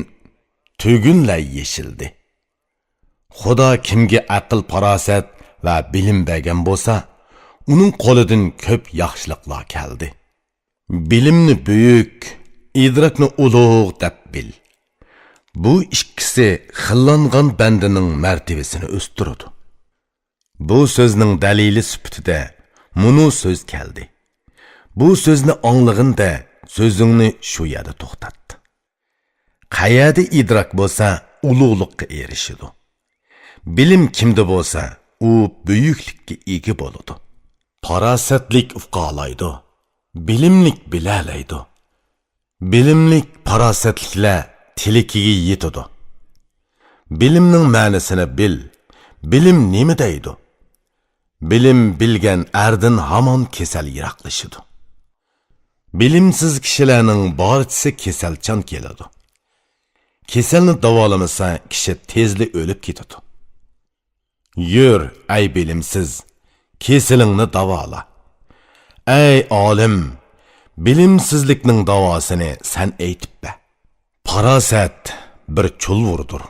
tugunlar yeshildi. Xudo kimga aql, farosat va bilim bergan bo'lsa, uning qo'lidan ko'p yaxshiliklar keldi. Bilimni buyuk, idrokni ulug' deb bil. Bu ikkisi xillangan bandaning martabasini o'stiradi. Bu so'zning dalili sifatida munu so'z keldi. Bu so'zni anglag'inda so'zingni shu yerda to'xtatdi. Qayerda idrok bo'lsa, ulug'likka erishadi. Bilim kimda bo'lsa, u buyuklikka ega bo'ladi. Farosatlik ufqolaydi, bilimlik bilalaydi. Bilimlik farosatliklar tilikiga yetadi. Bilimning ma'nosini bil. Bilim nima deydi? Bilim bilgan ardin hamon kasal yiroqlashadi. Bilimsiz kishilarning barchasi kasalchan keladi. Kasalni davolamasa kishi tezli o'lib ketadi. Yur, ay bilimsiz, kesilingni davola. Ey olim, bilimsizlikning davosini sen aytib ber. Farosat bir chulvurdur.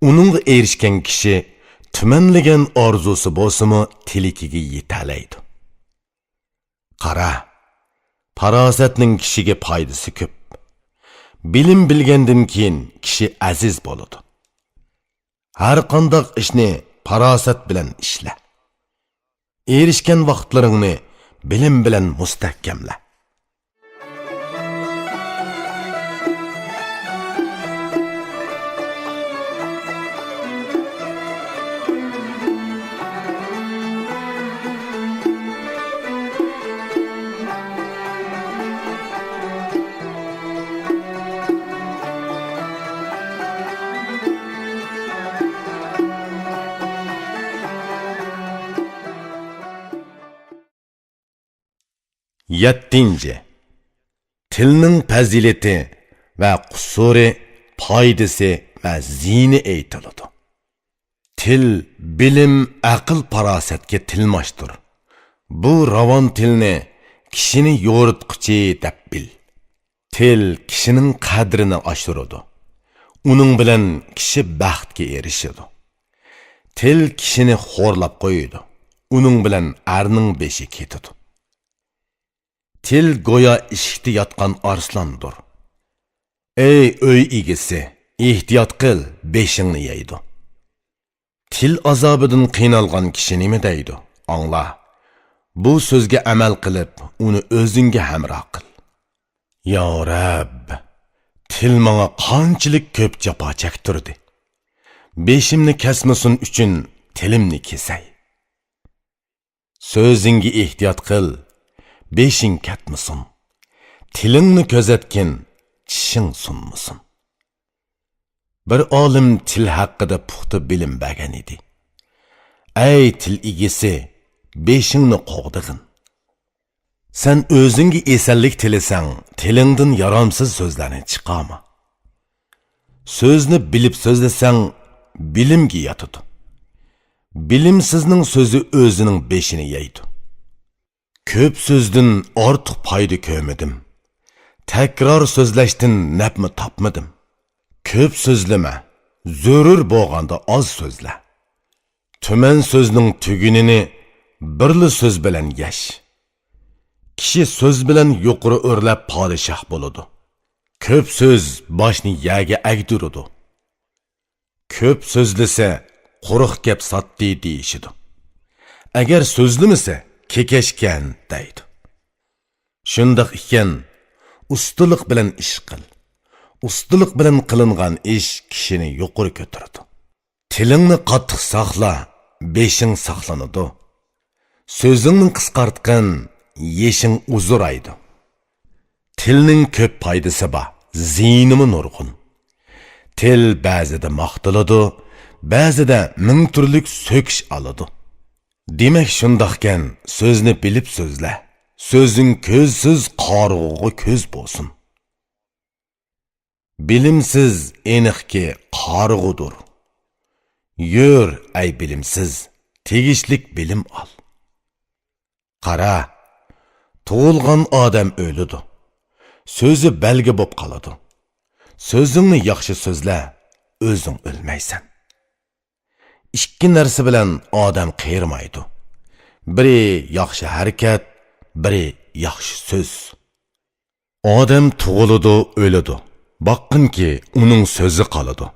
Uningga erishgan kishi tumanlagan orzusi bo'lsa-mu tilikiga yetalaydi. Qara, farosatning kishiga foydasi ko'p. Bilim bilgandan keyin kishi aziz bo'ladi. Har qanday ishni farosat bilan ishla. Erishgan vaqtlaringni bilim bilan mustahkamla. Yettinci, tilning fazilati va qusuri, foydasi va ziyni aytiladi. Til, bilim, aql, farosatga tilmoshdir. Bu ravon tilni kishini yo'ritquchi deb bil. Til kishining qadrini oshiradi. Uning bilan kishi baxtga erishadi. Til kishini xo'rlab qo'yadi. Uning bilan arning beshi ketadi. Til go'yo eshikda yotgan arslondir. Ey uy egasi, ehtiyot qil, beshingni yeydi. Til azobidan qiynalgan kishi nima deydi? Angla. Bu so'zga amal qilib, uni o'zingga hamroh qil. Ya Rabb, til menga qanchalik ko'p jafo chektirdi. Beshimni kesmasin uchun tilimni kesay. So'zingga ehtiyot qil. Beshing ketmisin. Tilingni ko'zatgin, tishing sunmisin. Bir olim til haqida puxta bilim bergan edi. Ey til egasi, beshingni qo'g'dig'in. Sen o'zingga esallik tilasang, tilingdan yaramsiz so'zlarni chiqarma. So'zni bilib so'zlasang, bilimga yotadi. Bilimsizning so'zi o'zining beshini yeydi. Ko'p so'zdan ortiq foyda ko'rmadim. Takror so'zlashdan nafmi topmadim. Ko'p so'zlama, zarur bo'lganda oz so'zla. Tuman so'zning tugunini birli so'z bilan yash. Kishi so'z bilan yuqori o'rlab podshoh bo'ladi. Ko'p so'z boshni yaga agdiradi. Ko'p so'zlasa quruq gap sotdi deyishidi. Agar so'zlamasa kekashgan deydi. Shundaq ekan, ustalik bilan ish qil. Ustalik bilan qilingan ish kishini yuqori ko'taradi. Tilingni qattiq saqla, beshing saqlanadi. So'zingni qisqartqin, yeshing uzuraydi. Tilning ko'p foydasi bor, ziynimi nurg'un. Til ba'zida maqtaladi, ba'zida ming turlik so'kish oladi. Demak shundaqkan, so'zni bilib so'zla. So'zing ko'zsiz qarg'uga ko'z bo'lsin. Bilimsiz aniqki qarg'udur. Yur ay bilimsiz, tegishlik bilim ol. Qara, tug'ilgan odam o'lidi. So'zi belgi bo'lib qoladi. So'zingni yaxshi so'zla, o'zing o'lmaysan. Ikki narsa bilan odam qiyirmaydi. Biri yaxshi harakat, biri yaxshi so'z. Odam tug'iladi, o'ladi. Baqqinki uning so'zi qoladi.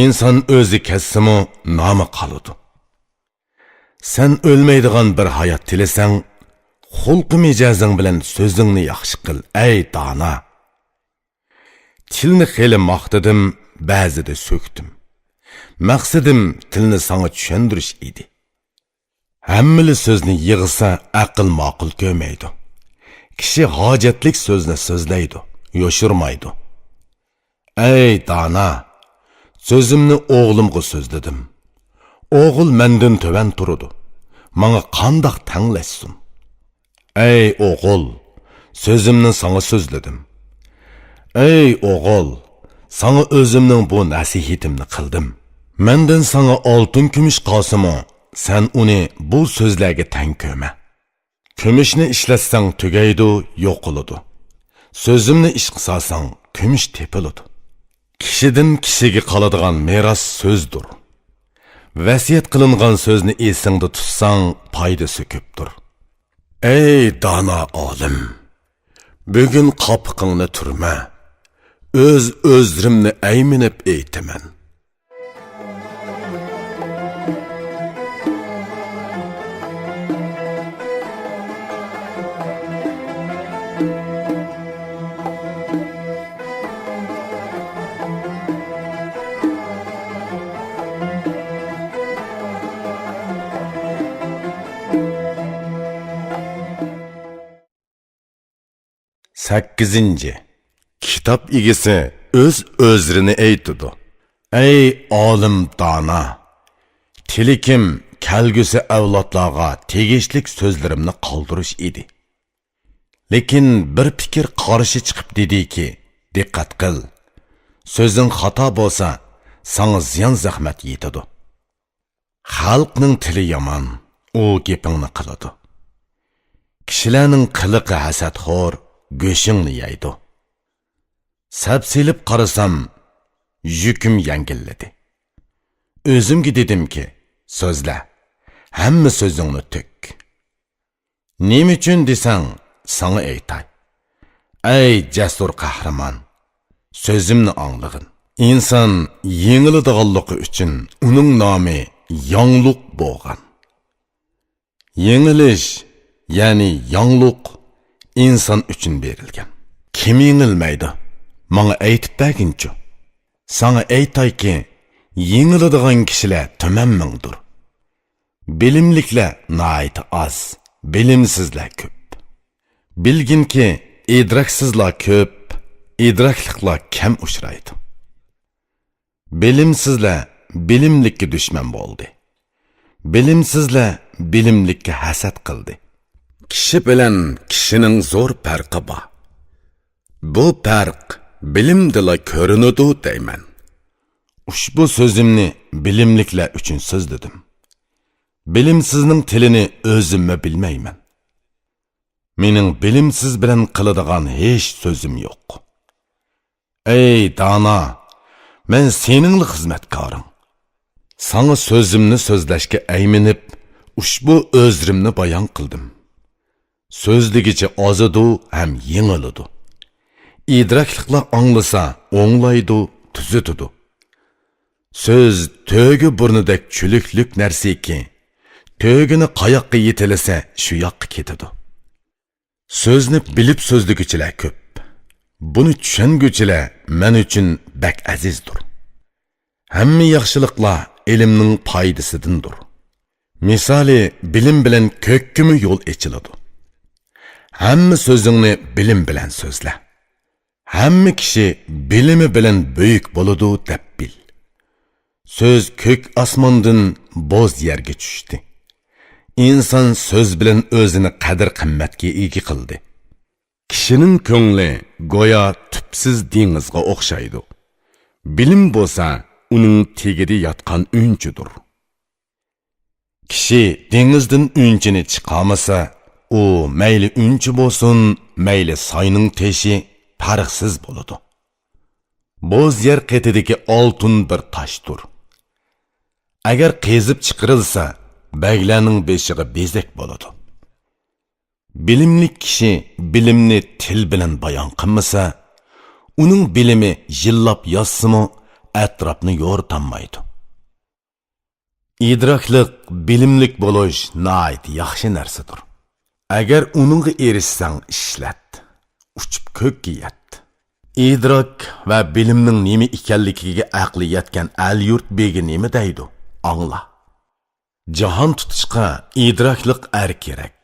İnson o'zi kessimi, nomi qoladi. Sen o'lmaydigan bir hayot tilasang, xulqi mijozing bilan so'zingni yaxshi qil, ey dona. Tilni xeli maqtadim, ba'zida so'kdim. Maqsadim tilni sana tushuntirish edi. Hammali so'zni yig'sa aql ma'qul ko'maydi. Kishi hojatlik so'zni so'zlaydi, yoshirmaydi. Ey dana, so'zimni o'g'limga so'zladim. O'g'il mendan to'van turadi. Menga qandoq tanglashsin? Ey o'g'il, so'zimni sana so'zladim. Ey o'g'il, sana o'zimning bu nasihatimni qildim. Mendan sana oltin kumush qosimi, sen uni bu so'zlarga tang ko'ma. Kumushni ishlatsang tugaydi, yo'qoladi. So'zimni ish qilsang, kumush tepiladi. Kishidan kishiga qoladigan meros so'zdir. Vasiyat qilingan so'zni esingda tutsang, foydasi ko'pdir. Ey dona olim, bugun qopqingni turma. O'zrimni ayminib aytaman. Sakkizinci. Kitap egisi o'z-o'zrini aytidi. Ey olim dana, tilikim kelgusi avlodlarga tegishlik so'zlarimni qoldirish edi. Lekin bir fikr qarshi chiqib dediki, diqqat qil. So'zing xato bo'lsa, sana ziyon zahmat yetadi. Xalqning tili yomon, u gapingni qiladi. Kishilarning qiliqi hasadxo'r, go'shingni yeydi. Sapsilib qarasam, yukim yengilladi. O'zimga dedimki, so'zla, hamma so'zingni to'k. Nima uchun desang, sana aytay. Ey jasur qahramon, so'zimni anglag'in. İnson yengiladiganligi uchun uning nomi yangliq bo'lgan. Yengilish, ya'ni yangliq inson uchun berilgan. Kim yengilmaydi? Menga aytib berginchi. Sana aytayki, yengiladigan kishilar to'manmingdir. Bilimliklar nihoyat az, bilimsizlar ko'p. Bilginki, idraksizlar ko'p, idrakliklar kam uchraydi. Bilimsizlar bilimlikka dushman bo'ldi. Bilimsizlar bilimlikka hasad qildi. Kishi bilan kishining zo'r farqi bor. Bu farq bilimdila ko'rinadi deyman. Ushbu so'zimni bilimliklar uchun so'zladim. Bilimsizning tilini o'zimmi bilmayman. Mening bilimsiz bilan qiladigan hech so'zim yo'q. Ey dana, men sening xizmatkoring. Sana so'zimni so'zlashga ayminib, ushbu o'zrimni bayon qildim. So'zligicha ozidu ham yengiladi. İdrakliklar anglasa, o'nglaydi, tuzitidi. Söz tögü burnidek çülüklük narsaki, tögünü qayoqqa yetilasa, shu yoqqa ketadi. So'zni bilib so'zliguchilar ko'p. Buni tushunguchilar men uchun bak azizdir. Hamma yaxshiliklar ilmning foydasidandir. Misali, bilim bilan ko'kkimi yo'l ochiladi. Hamma so'zingni bilim bilan so'zla. Hamma kishi bilimi bilan buyuk bo'ladi deb bil. Söz kök osmondan bo'z yerga tushdi. İnson söz bilan o'zini qadr-qimmatga ega qildi. Kishining ko'ngli go'yo tubsiz dengizga o'xshaydi. Bilim bo'lsa, uning tegida yotgan unchidir. Kishi dengizdan unchini chiqamasa, u mayli unchi bo'lsin, mayli soyning teshi farqsiz bo'ladi. Bo'z yer qetidagi oltin bir toshdir. Agar qezib chiqarilsa, baglarning beshiga bezak bo'ladi. Bilimli kishi bilimni til bilan bayon qilmasa, uning bilimi yillab yozsimi, atrofni yo'rtanmaydi. İdraklik, bilimlik bo'lish nihoyat yaxshi narsadir. Agar uningga erishsang, ishlat, uchib ko'kka yet. İdrak va bilimning nima ekanligiga aqli yetgan al-yurt begi nima deydi? Angla. Jahon tutishqa idraklik kerak.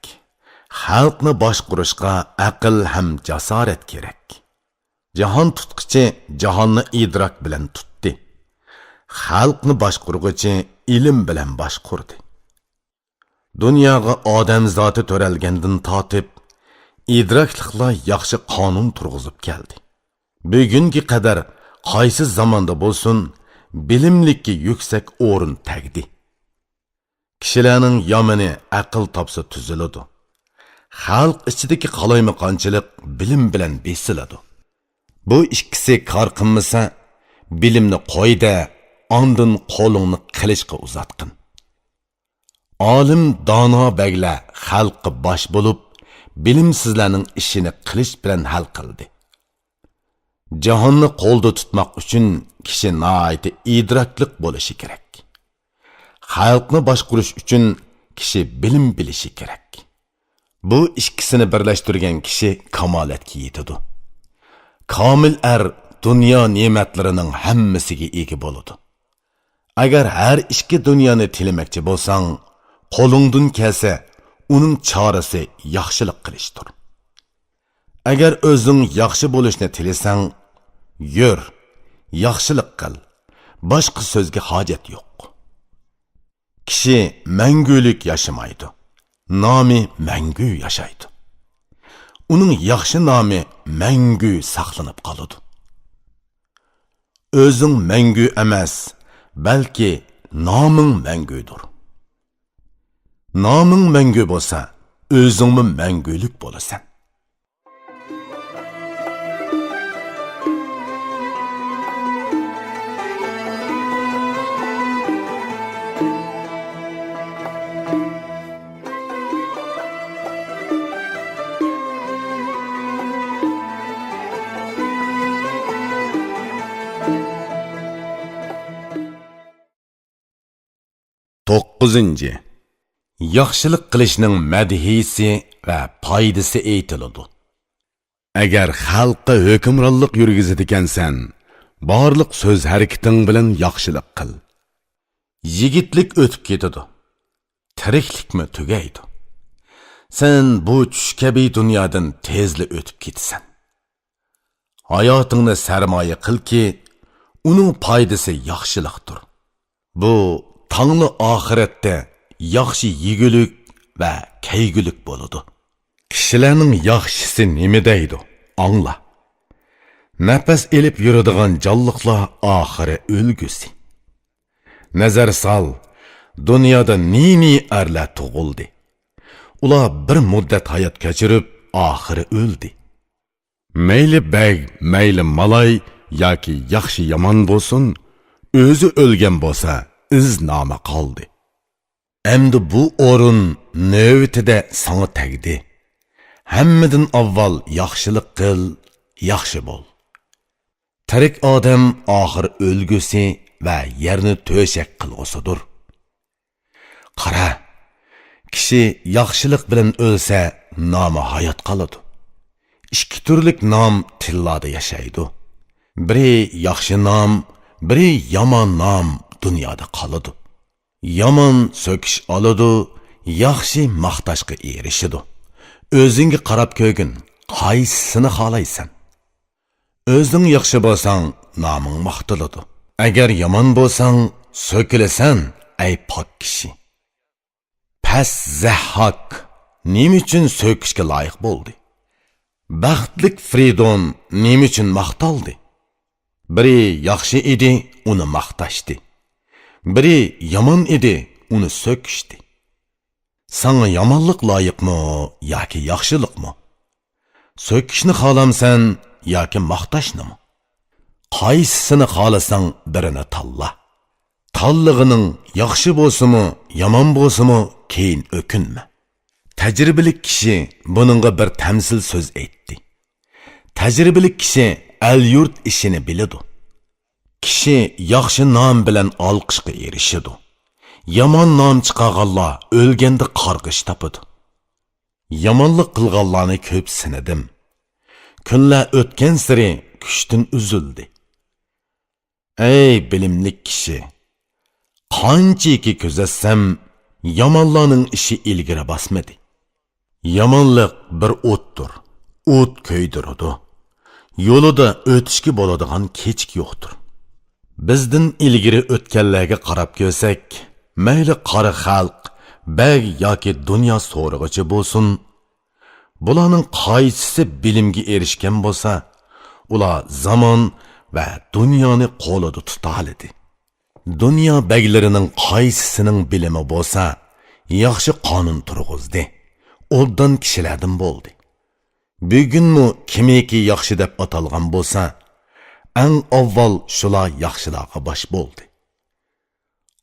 Xalqni boshqarishga aql ham jasorat kerak. Jahon tutqichi jahonni idrak bilan tutdi. Xalqni boshqarguvchi ilm bilan boshqardi. Dunyoga odam zoti to'ralgandan tortib, idrakliklar yaxshi qonun turg'izib keldi. Bugungi qadar qaysi zamonda bo'lsin, bilimlikka yuksak o'rin tagdi. Kishilarning yomini aql topsa tuziladi. Xalq ichidagi qalaymaqonchilik bilim bilan besiladi. Bu ikkisi kor qilmasa, bilimni qo'yda, ondan qo'lingni qilishga uzatqin. Olim dono baglar xalqqa bosh bo'lib, bilimsizlarning ishini qilish bilan hal qildi. Jahonni qo'lda tutmoq uchun kishi nihoyat idraklik bo'lishi kerak. Xalqni boshqarish uchun kishi bilim bilishi kerak. Bu ikkisini birlashtirgan kishi kamolatga yetadi. Komil dunyo ne'matlarining hammasiga ega bo'ladi. Agar har ikki dunyoni tilamoqchi bo'lsang, qo'lingdan kelsa, uning chorasi yaxshilik qilishdir. Agar o'zing yaxshi bo'lishni tilasang, yur, yaxshilik qil. Boshqa so'zga hojat yo'q. Kishi mangulik yashamaydi. Nomi mangu yashaydi. Uning yaxshi nomi mangu saqlanib qoladi. O'zing mangu emas, balki noming mangudir. Noming mangu bo'lsa, o'zingmi mangulik bo'lasan. To'qqizinchi. Yaxshilik qilishning madhiysi va foydasi aytiladi. Agar xalqqa hukmronlik yurgizadigansan, barliq so'z harakating bilan yaxshilik qil. Yigitlik o'tib ketadi. Tiriklikmi tugaydi. Sen bu tush kabi dunyodan tezli o'tib ketasan. Hayotingni sarmoya qilki, uning foydasi yaxshilikdir. Bu tangli oxiratda yaxshi yegulik va kaygulik bo'ladi. Kishilarning yaxshisi nima deydi? Angla. Nafas elib yuradigan jonliqlar oxiri o'lgusi. Nazar sol, dunyoda ni arlar tug'ildi. Ular bir muddat hayot kechirib, oxiri o'ldi. Mayli bag, mayli malay yoki yaxshi yomon bo'lsin, o'zi o'lgan bo'lsa, iz nomi qoldi. Endi bu o'rin navbatida sana tegdi. Hammadan avval yaxshilik qil, yaxshi bo'l. Tirik odam oxir o'lgusi va yerni to'shak qilg'usidir. Qara, kishi yaxshilik bilan o'lsa, nomi hayot qoladi. Ikki turlik nom tillarda yashaydi. Biri yaxshi nom, biri yomon nom dunyoda qoladi. Yomon so'kish oladi, yaxshi maqtashga erishidi. O'zingga qarab ko'gin, qaysisini xohlaysan? O'zing yaxshi bo'lsang, noming maqtiladi. Agar yomon bo'lsang, so'kilasan, ay pok kishi. Pes Zahhak nima uchun so'kishga loyiq bo'ldi? Baxtlik Fridon nima uchun maqtaldi? Biri yaxshi edi, uni maqtashdi. Biri yomon edi, uni so'kishdi. Sana yomonlik loyiqmi yoki yaxshilikmi? So'kishni xohlamsan yoki maqtashnimi? Qaysisini xohlasang birini tanla. Tanlig'ining yaxshi bo'lsa-mi, yomon bo'lsa-mi, keyin o'kinma. Tajribali kishi buningga bir tamsil so'z aytdi. Tajribali kishi el-yurt ishini biladi. Kishi yaxshi nom bilan olqishga erishadi. Yomon nom chiqarganlar o'lganda qarg'ish topadi. Yomonlik qilganlarni ko'p sinadim. Kunlar o'tgan sari kuchdan uzildi. Ey bilimli kishi, qanchaki kuzatsam, yomonlarning ishi ilgari bosmadi. Yomonlik bir o'tdir. O't ko'ydiradi. Yo'lida o'tishga bo'ladigan kechik yo'qdir. Bizdan ilgari o'tganlarga qarab ko'rsak, mayli qari xalq, bag yoki dunyo so'rig'ichi bo'lsin, bularning qaysisi bilimga erishgan bo'lsa, ular zamon va dunyoni qo'lida tuta oladi. Dunyo baglarining qaysisining bilimi bo'lsa, yaxshi qonun turg'izdi. Obdan kishilardan bo'ldi. Bugunmi kimiki yaxshi deb atalgan bo'lsa, eng avval shular yaxshilarga bosh bo'ldi.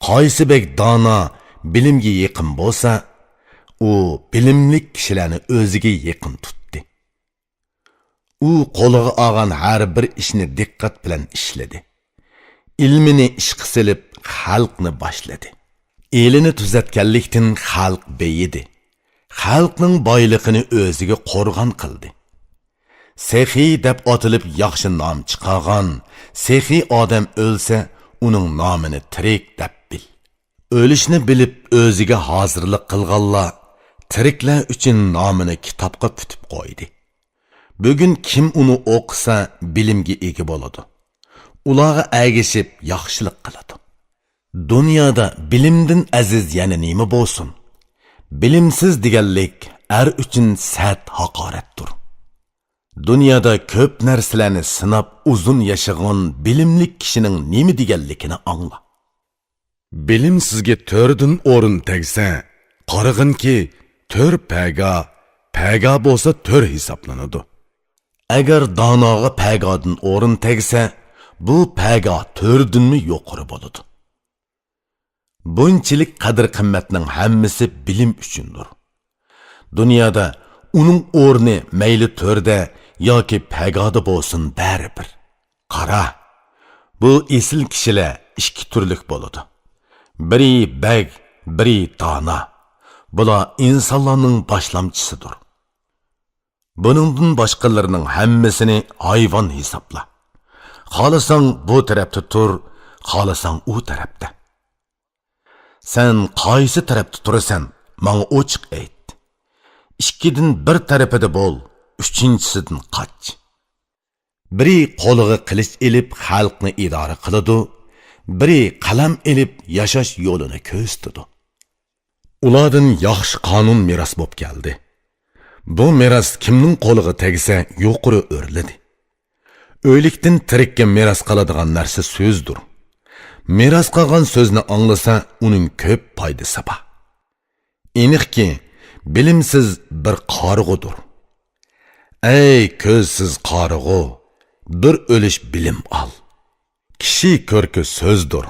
Qaysi bek dono bilimga yaqin bo'lsa, u bilimli kishilarni o'ziga yaqin tutdi. U qo'liga olgan har bir ishni diqqat bilan ishladi. Ilmini ishqa silib xalqni boshladi. Elini tuzatganlikdan xalq beyidi. Xalqning boyligini o'ziga qo'rg'on qildi. Sexiy deb otilib yaxshi nom chiqargan, sexiy odam o'lsa, uning nomini tirik deb bil. O'lishni bilib o'ziga hozirlik qilganlar tiriklar uchun nomini kitobga putib qo'ydi. Bugun kim uni o'qisa bilimga ega bo'ladi. Ularga agishib yaxshilik qiladi. Dunyoda bilimdan aziz yana nima bo'lsin? Bilimsiz deganlik er uchun sat haqoratdir. Dunyoda ko'p narsalarni sinab uzun yashagan bilimli kishining nima deganligini angla. Bilim sizga 4dan o'rin tegsa, qarag'inki 4 paga bo'lsa 4 hisoblanadi. Agar donoga pagodan o'rin tegsa, bu paga 4danmi yuqori bo'ladi. Bunchilik qadr-qimmatning hammasi bilim uchundir. Dunyoda uning o'rni mayli 4da yoki pagoda bo'lsin baribir. Qara, bu esil kishilar ikki turlik bo'ladi. Biri bag, biri dono. Bular insonlarning boshlamchisidir. Buningdan boshqalarning hammasini hayvon hisobla. Xohlasang bu tarafda tur, xohlasang u tarafda. Sen qaysi tarafda turasan, menga ochiq ayt. Ikkidan bir tarafida bo'l, uchinchisidan qoch. Biri qo'liga qilich elib xalqni idora qiladi, biri qalam elib yashash yo'lini ko'rsatadi. Ulardan yaxshi qonun meros bo'lib keldi. Bu meros kimning qo'liga tegsa, yuqori o'rladi. O'likdan tirikka meros qiladigan narsa so'zdir. Meros qolgan so'zni anglasa, uning ko'p foydasi bor. Aniqki, bilimsiz bir qarg'udir. Ey ko'zsiz qarg'u, bir o'lish bilim ol. Kishi ko'rki so'zdir.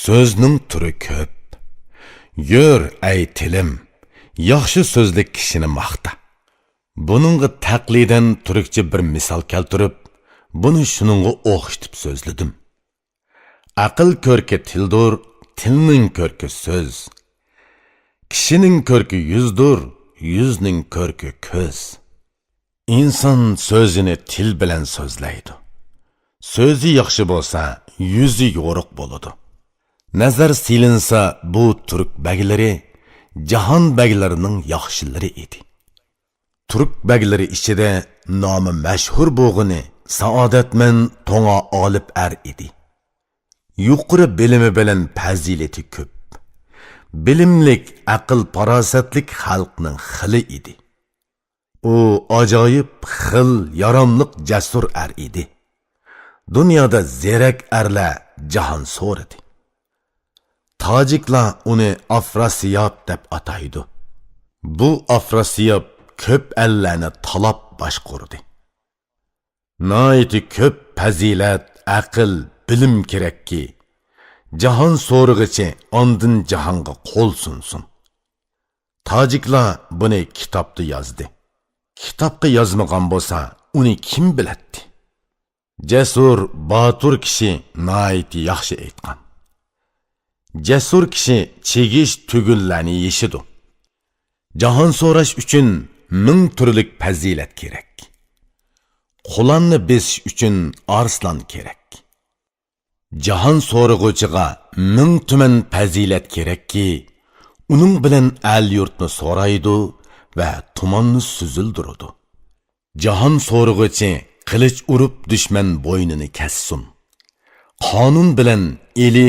So'zning turi ko'p. Yur ey tilim, yaxshi so'zli kishini maqta. Buningga taqlidan turikcha bir misol keltirib, buni shuningga o'xshatib so'zladim. Aql ko'rki tildir, tilning ko'rki so'z. Kishining ko'rki yuzdir, yuzning ko'rki ko'z. İnson so'zini til bilan so'zlaydi. So'zi yaxshi bo'lsa, yuzi yo'riq bo'ladi. Nazar silinsa bu turk baglari jahon baglarining yaxshilari edi. Turk baglari ichida nomi mashhur bo'lg'ini Saodatman To'ng'a olib ar edi. Yuqori bilimi bilan fazilati ko'p. Bilimlik, aql, farosatlik xalqning xili edi. U ajoyib, xil, yaramliq, jasur ar edi. Dunyoda zerak arlar jahon so'radi. Tojiklar uni Afrasiyab deb ataydi. Bu Afrasiyab ko'p ellarni talab boshqurdi. Noiti ko'p fazilat, aql, bilim kerakki, jahon so'rig'ichi ondin jahonga qo'l sunsun. Tojiklar buni kitobda yozdi. Kitobga yozmagan bo'lsa, uni kim biladi? Jasur, botur kishi noiti yaxshi aytgan. Jasur kishi chegish tugullarni yeshidu. Jahon so'rash uchun ming turlik fazilat kerak. Qulanni besish uchun arslan kerak. Jahon so'rig'uchiga ming tuman fazilat kerakki, uning bilan al yurtni so'raydi va tumonni suzildiradi. Jahon so'rig'uchi qilich urib dushman bo'ynini kessin. Qonun bilan eli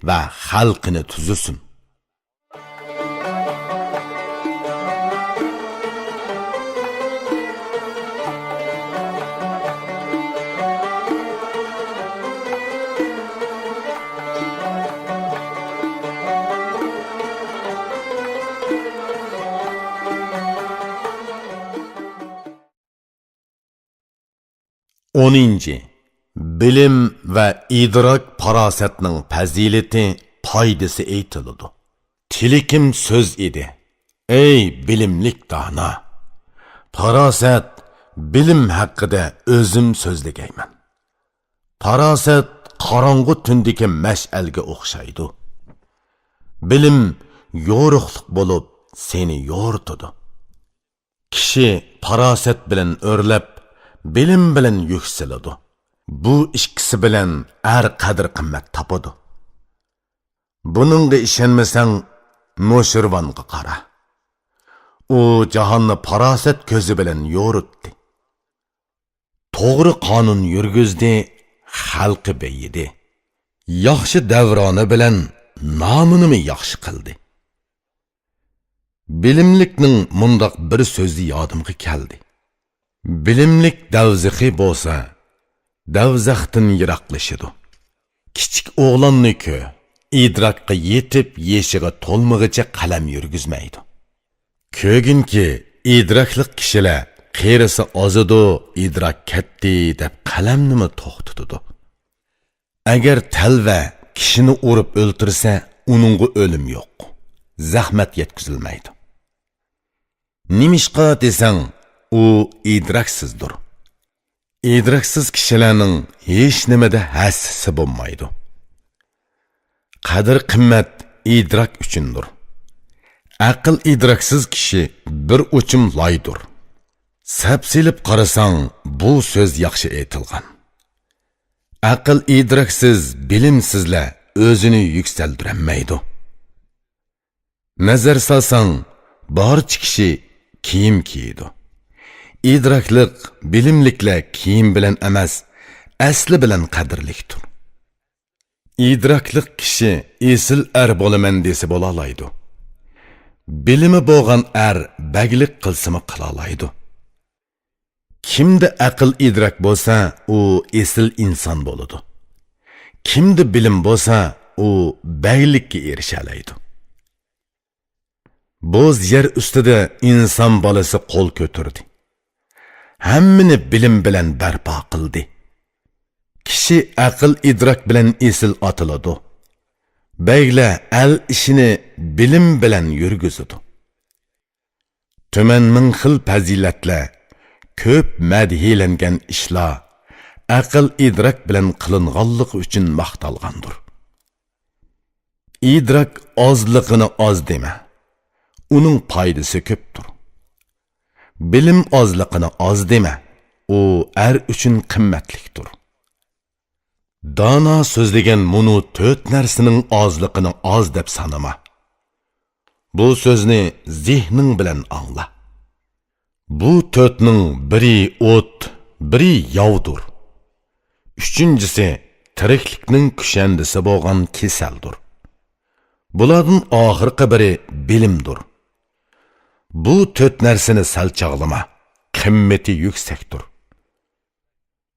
va xalqini tuzusun. O'ninchi, bilim va idrok farosatning fazilati, foydasi aytiladi. Tilikim so'z edi. Ey bilimlik dona! Farosat, bilim haqida o'zim so'zlagayman. Farosat qorong'u tundagi mash'alga o'xshaydi. Bilim yo'riqlik bo'lib seni yo'rtadi. Kishi farosat bilan o'rlab, bilim bilan yuksaladi. Bu ikkisi bilan qadr qimmat topadi. Buningga ishonmasang, Noshirvonga qara. U jahonni farosat ko'zi bilan yo'ritdi. To'g'ri qonun yurgizdi, xalqi beyidi. Yaxshi davroni bilan nomini yaxshi qildi. Bilimlikning mundoq bir so'zi yodimga keldi. Bilimlik davziqi bo'lsa, davzaxtin yiroqlashidi. Kichik o'g'lonni-ku idrokqa yetib yeshiga to'lmig'icha qalam yurgizmaydi. Ko'ginki idrokli kishilar qerisi ozidu, idrok ketdi deb qalamnimi to'xtatadi. Agar talva kishini urib o'ltirsa, uningga o'lim yo'q. Zahmat yetkazilmaydi. Nimishqa desang, u idroksizdir. Idroksiz kishilarning hech nimada hassisi bo'lmaydi. Qadr qimmat idrok uchundir. Aql idroksiz kishi bir o'chim loydir. Sapsilib qarasang, bu so'z yaxshi aytilgan. Aql idroksiz, bilimsizlar o'zini yuksaltirmaydi. Nazar solsang, barcha kishi kiyim kiydi. İdraklik, bilimliklar kiyim bilan emas, asli bilan qadrlikdir. İdraklik kishi esil bo'laman desa bo'lalaydi. Bilimi bo'lgan baglik qilsimi qilalaydi. Kimda aql idrak bo'lsa, u esil inson bo'ladi. Kimda bilim bo'lsa, u baglikka erishalaydi. Bo'z yer ustida inson bolasi qo'l ko'tardi. Hammani bilim bilan barpo qildi. Kishi aql idrok bilan esil otiladi. Baglar al ishini bilim bilan yurgizadi. Tuman ming xil fazilatlar, ko'p madhilangan ishlar aql idrok bilan qilinganligi uchun maqtalgandir. Idrok ozligini oz dema. Uning foydasi ko'pdir. Bilim ozliqini oz dema, u er uchun qimmatlikdir. Dana so'zlagan munu 4 narsaning ozliqini oz deb sanama. Bu so'zni zihning bilan angla. Bu 4ning biri o't, biri yovdur. Üçüncüsü tiriklikning kushandisi bo'lgan kasaldir. Bulardan oxirgi biri bilimdir. Bu 4 narsani sal chog'lama, qimmati yuksakdir.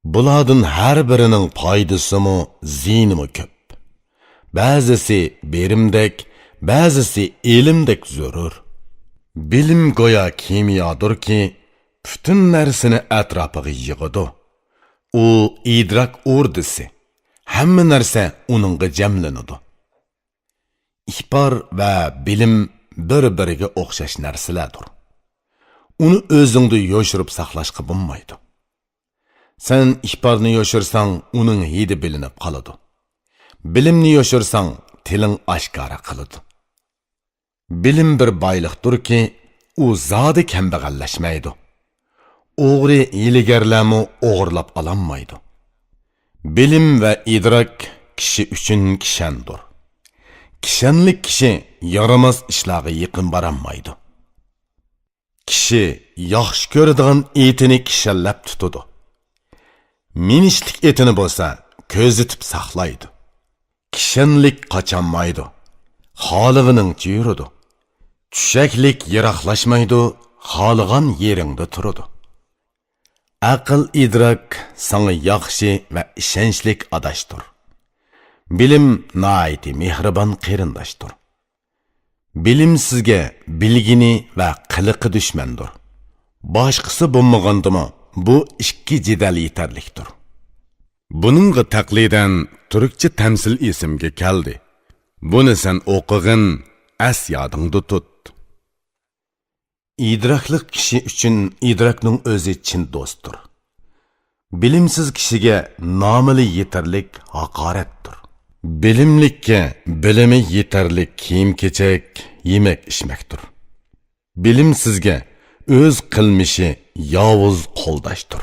Bulardan har birining foydasimi, ziyni ko'p. Ba'zisi berimdek, ba'zisi ilmdek zarur. Bilim go'yo kimyodirki, butun narsani atrofiga yig'adi. U idrak o'rdisi. Hamma narsa uningga jamlanadi. İhbar va bilim bir-biriga o'xshash narsalardir. Uni o'zingda yoshirib saqlashga bo'lmaydi. Sen ihbarni yoshirsang, uning hidi bilinib qoladi. Bilimni yoshirsang, tiling oshkora qiladi. Bilim bir boyliqdirki, u zodi kambag'allashmaydi. O'g'ri hiylagarlarni o'g'irlab ololmaydi. Bilim va idrak kishi uchun kishandir. Kishanlik kishi yaramaz ishlarga yaqin borolmaydi. Kishi yaxshi ko'radigan etini kishallab tutadi. Minishlik etini bo'lsa, ko'zitib saqlaydi. Kishanlik qochanmaydi. Xoligining yuradi. Tushaklik yiroqlashmaydi, xoligan yeringda turadi. Aql idrak sana yaxshi va ishonchlik adashdir. Bilim naiti mehribon qarindoshdir. Bilim sizga bilgini va qiliqi dushmandir. Boshqasi bo'lmagandimi, bu ikki jidal yetarlikdir. Buningga taqlidan turkcha tamsil esimga keldi. Buni sen o'qig'in, as yodingda tut. İdrakli kishi uchun idrakning o'zi chin do'stdir. Bilimsiz kishiga nomili yetarlik haqoratdir. Bilimlikka bilimi yetarlik kiyim-kechak, yemak-ichmakdir. Bilimsizga o'z qilmishi yovuz qo'ldashdir.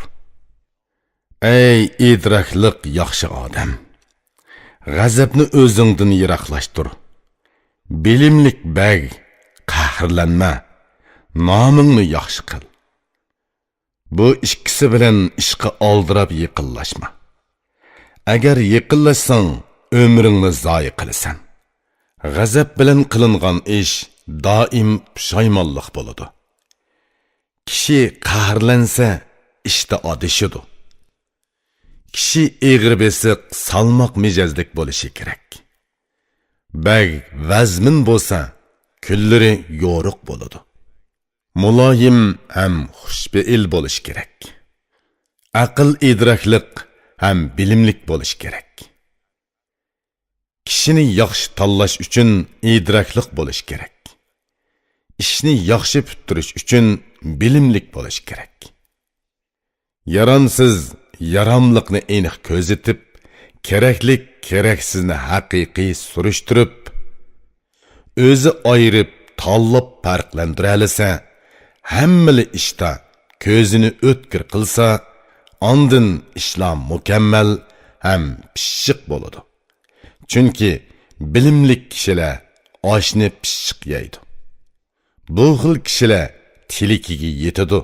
Ey idraklik yaxshi odam, g'azabni o'zingdan yiroqlashtir. Bilimlik bag, qahrlanma. Nomingni yaxshi qil. Bu ikkisi bilan ishqa oldirab yiqillashma. Agar yiqillashsang, umringni zoyi qilasan. G'azab bilan qilingan ish doim pushaymonlik bo'ladi. Kishi qahrlansa, ishda odishidu. Kishi egri besiq, salmoq mijozlik bo'lishi kerak. Bag vazmin bo'lsa, kunlari yo'riq bo'ladi. Muloyim ham xushbeil bo'lish kerak. Aql idraklik ham bilimlik bo'lish kerak. Kishini yaxshi tanlash uchun idraklik bo'lish kerak. Ishni yaxshi puttirish uchun bilimlik bo'lish kerak. Yaramsiz yaramliqni aniq ko'zitib, keraklik keraksizni haqiqiy surishtirib, o'zi ayirib, tanlab farqlantira olsa, hammali ishda ko'zini o'tkir qilsa, ondan ishlar mukammal ham pishiq bo'ladi. Chunki bilimlik kishilar oshni pishiq yeydi. Bu xil kishilar tilikiga yetadi.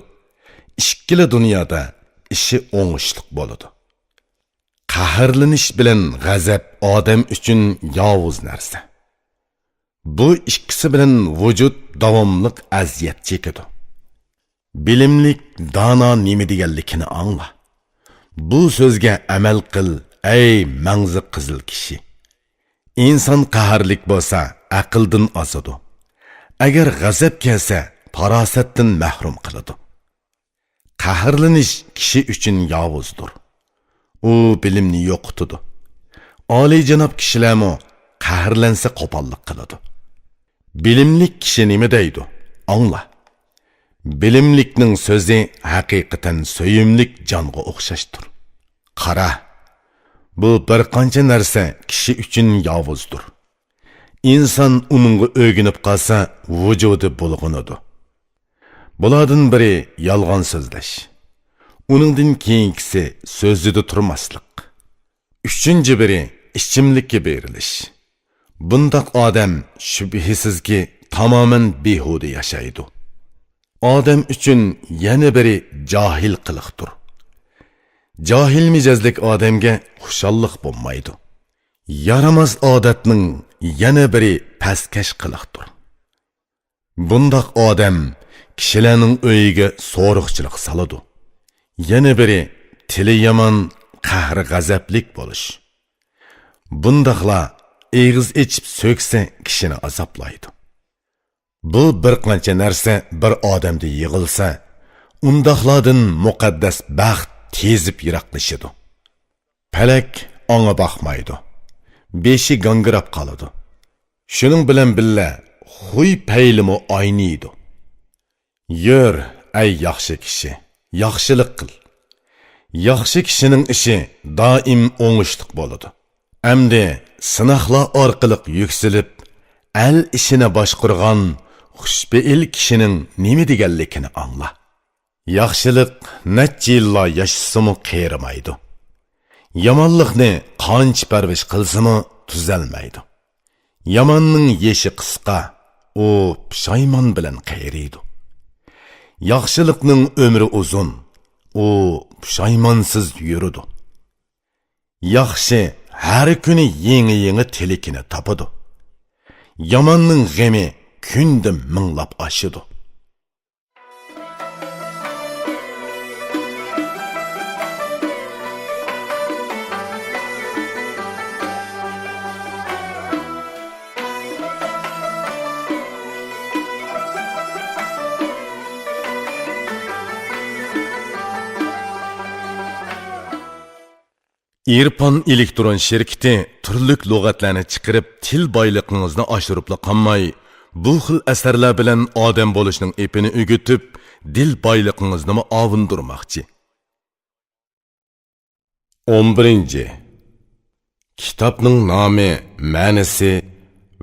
Ikkala dunyoda ishi o'ngishliq bo'ladi. Qahrlanish bilan g'azab odam uchun yovuz narsa. Bu ikkisi bilan vujud davomliq aziyat chekadi. Bilimlik dono nima deganligini angla. Bu so'zga amal qil, ey mangzi qizil kishi. İnson qahrlik bo'lsa, aqldan ozadi. Agar g'azab kelsa, farosatdan mahrum qiladi. Qahrlanish kishi uchun yovuzdir. U bilimni yo'qotadi. Oliyjanob kishilarmi qahrlansa qo'pollik qiladi. Bilimlik kishi nima deydi? Angla. Bilimlikning so'zi haqiqatan so'yimlik jonga o'xshashdir. Qara, bu bir qancha narsa kishi uchun yovuzdir. İnson uningga o'ginib qolsa, vujudi bulg'unadi. Bulardan biri yalğan sözleş. Uningdan keyingisi so'zida turmaslik. Üçüncü biri ishchimlikka berilish. Bundaq odam shubhisizki tamamen behuda yashaydi. Odam uchun yana biri johil qiliqdir. Johil mijozlik odamga xushalliq bo'lmaydi. Yaramaz odatning yana biri pastkash qiliqdir. Bundaq odam kishilarning uyiga so'riqchilik soladi. Yana biri tili yomon, qahri g'azablik bo'lish. Bundaqlar eg'iz ichib so'ksa kishini azoblaydi. Bu bir qancha narsa bir odamda yig'ilsa, undaqlardan muqaddas baxt tezib yiroqlashadi. Falak anga baxmaydi. Beshi gangirab qoladi. Shuning bilan billa xuy paylimi ayniydi. Yur, ay yaxshi kishi, yaxshilik qil. Yaxshi kishining ishi doim o'ngishliq bo'ladi. Amdi sinoqlar orqali yuksilib, al ishini boshqargan xushbe'il kishining nima deganligini angla. Yaxshilik necha yillar yashasimi qerimaydi. Yomonlikni qancha parvish qilsimi tuzalmaydi. Yomonning yeshi qisqa, u pushaymon bilan qayriydi. Yaxshilikning umri uzun, u pushaymonsiz yuridi. Yaxshi har kuni yangi tilikini topadi. Yomonning g'ami kunda minglab oshidi. İrpon elektron şirketi turlik lug'atlarni chiqarib til boyligingizni oshiribla qolmay, bu xil asarlar bilan odam bo'lishning epini o'gitib, dil boyligingizni ovundirmoqchi. 11. Kitobning nomi, ma'nosi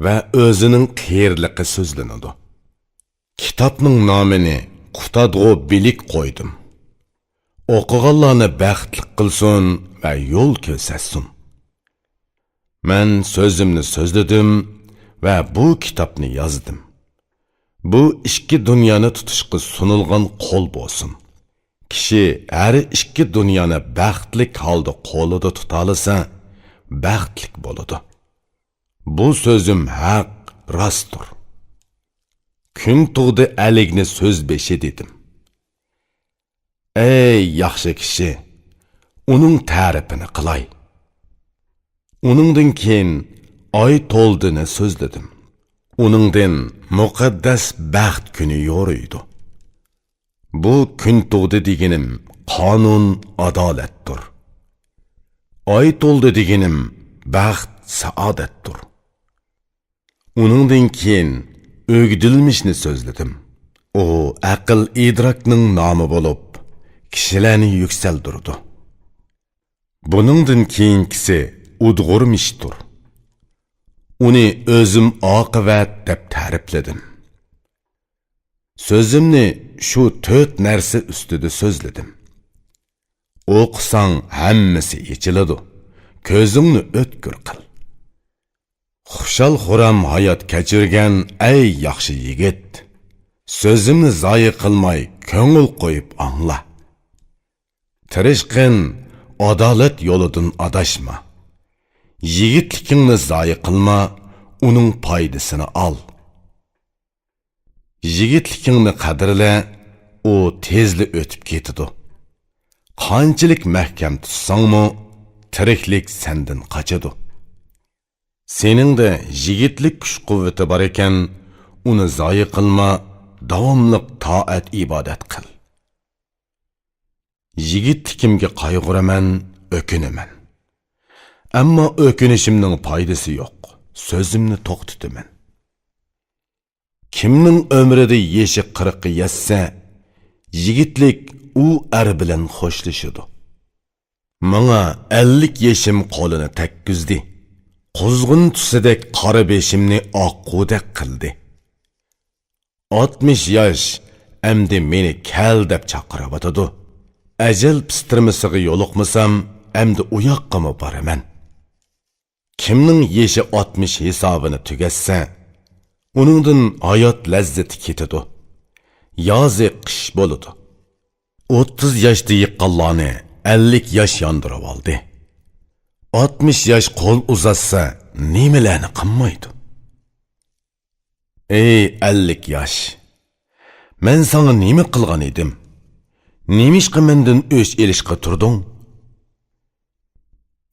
va o'zining qiyirligi so'zlanadi. Kitobning nomini qutadg'u bilik qo'ydim. O'qiganlarni baxtli qilsin va yo'l ko'rsatsin. Men so'zimni so'zladim va bu kitobni yozdim. Bu ikki dunyoni tutishga sunilgan qo'l bo'lsin. Kishi har ikki dunyoni baxtli holda qo'lida tuta olsa, baxtli bo'ladi. Bu so'zim haq, rostdir. Kun tug'di aligni so'z beshi dedim. Ey yaxshi kishi, uning ta'rifini qilay. Uningdan keyin oy to'ldini so'zladim. Uningdan muqaddas baxt kuni yo'riydi. Bu kun tug'di deganim qonun, adolatdir. Oy to'ldi deganim baxt, saodatdir. Uningdan keyin o'gdilmishni so'zladim. U aql idrokning nomi bo'lib, kishilarni yuksaldirdi. Buningdan keyingisi udg'urmishdir. Uni o'zim oqibat deb ta'rifladim. So'zimni shu 4 narsa ustida so'zladim. O'qisang hammasi yechiladi. Ko'zingni o'tkir qil. Xushal-xuram hayot kechirgan ey yaxshi yigit, so'zimni zoyi qilmay ko'ngil qo'yib angla. Tirishqin, adolat yo'lidan adashma. Yigitlikingni zoyi qilma, uning foydasini ol. Yigitlikingni qadrla, u tezli o'tib ketadi. Qanchalik mahkam tutsangmi, tiriklik sendan qochadi. Seningda yigitlik kuch-quvvati bor ekan, uni zoyi qilma, davomli toat ibodat qil. Yigitlikimga qayg'uraman, o'kinaman. Ammo o'kinishimning foydasi yo'q. So'zimni to'xtataman. Kimning umrida yeshi 40 yetsa, yigitlik u er bilan xo'shlashadi. Menga 50 yeshim qo'lini takkuzdi. Quzg'un tusidek qora beshimni oqqudek qildi. 60 yosh әмді мені кәл деп чақырып атыды. Әжел пістірмісіғі yoluqmasam, әмді ұяққа mı барамен? Kimning yeşi 60 hesabını tügetse, onundan hayat lezzeti ketidi. Yazı qish boludu. 30 yaşda yıqqanlarni 50 yaş yandırıp aldı. 60 yaş qo'l uzatsa, nimalarni qilmaydi? Ey 50 yaş, men sana nima qilgan edim? Nemishqa mendan o'ch elishqa turding?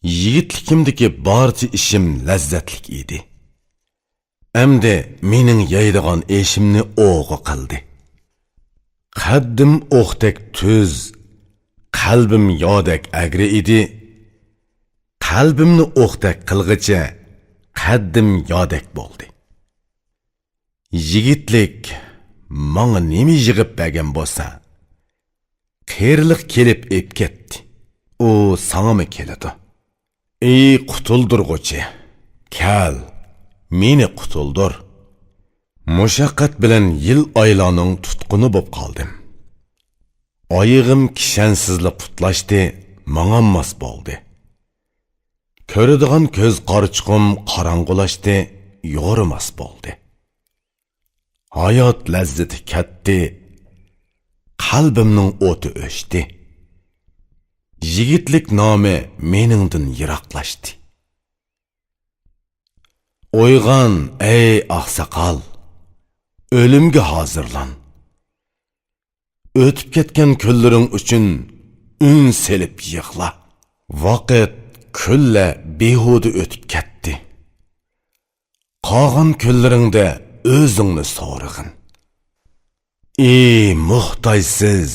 Yigitlikimdagi barcha ishim lazzatlik edi. Endi mening yeydigan eshimni o'g'i qildi. Qaddim o'qdek tuz, qalbim yodek agri edi. Qalbimni o'qdek qilg'icha qaddim yodek bo'ldi. Yigitlik manga nima yig'ib bergan bo'lsa, qiyirliq kelib ep ketdi. U sangami keladi. Ey qutuldirg'uchi, kal, meni qutuldir. Mushaqqat bilan yil oylarning tutquni bo'lib qoldim. Oyig'im kishansizlik putlashdi, mang'anmas bo'ldi. Ko'radigan ko'z qarchiqim qorong'ulashdi, yo'rimas bo'ldi. Hayot lazzati ketdi, qalbimning o'ti o'chdi. Yigitlik nomi meningdan yiroqlashdi. O'yg'on ey oqsoqol, o'limga hozirlan. O'tib ketgan kunlaring uchun un selib yig'la. Vaqt kulla behuda o'tib ketdi. Qolgan kunlaringda o'zingni so'rag'in. Ey muhtojsiz,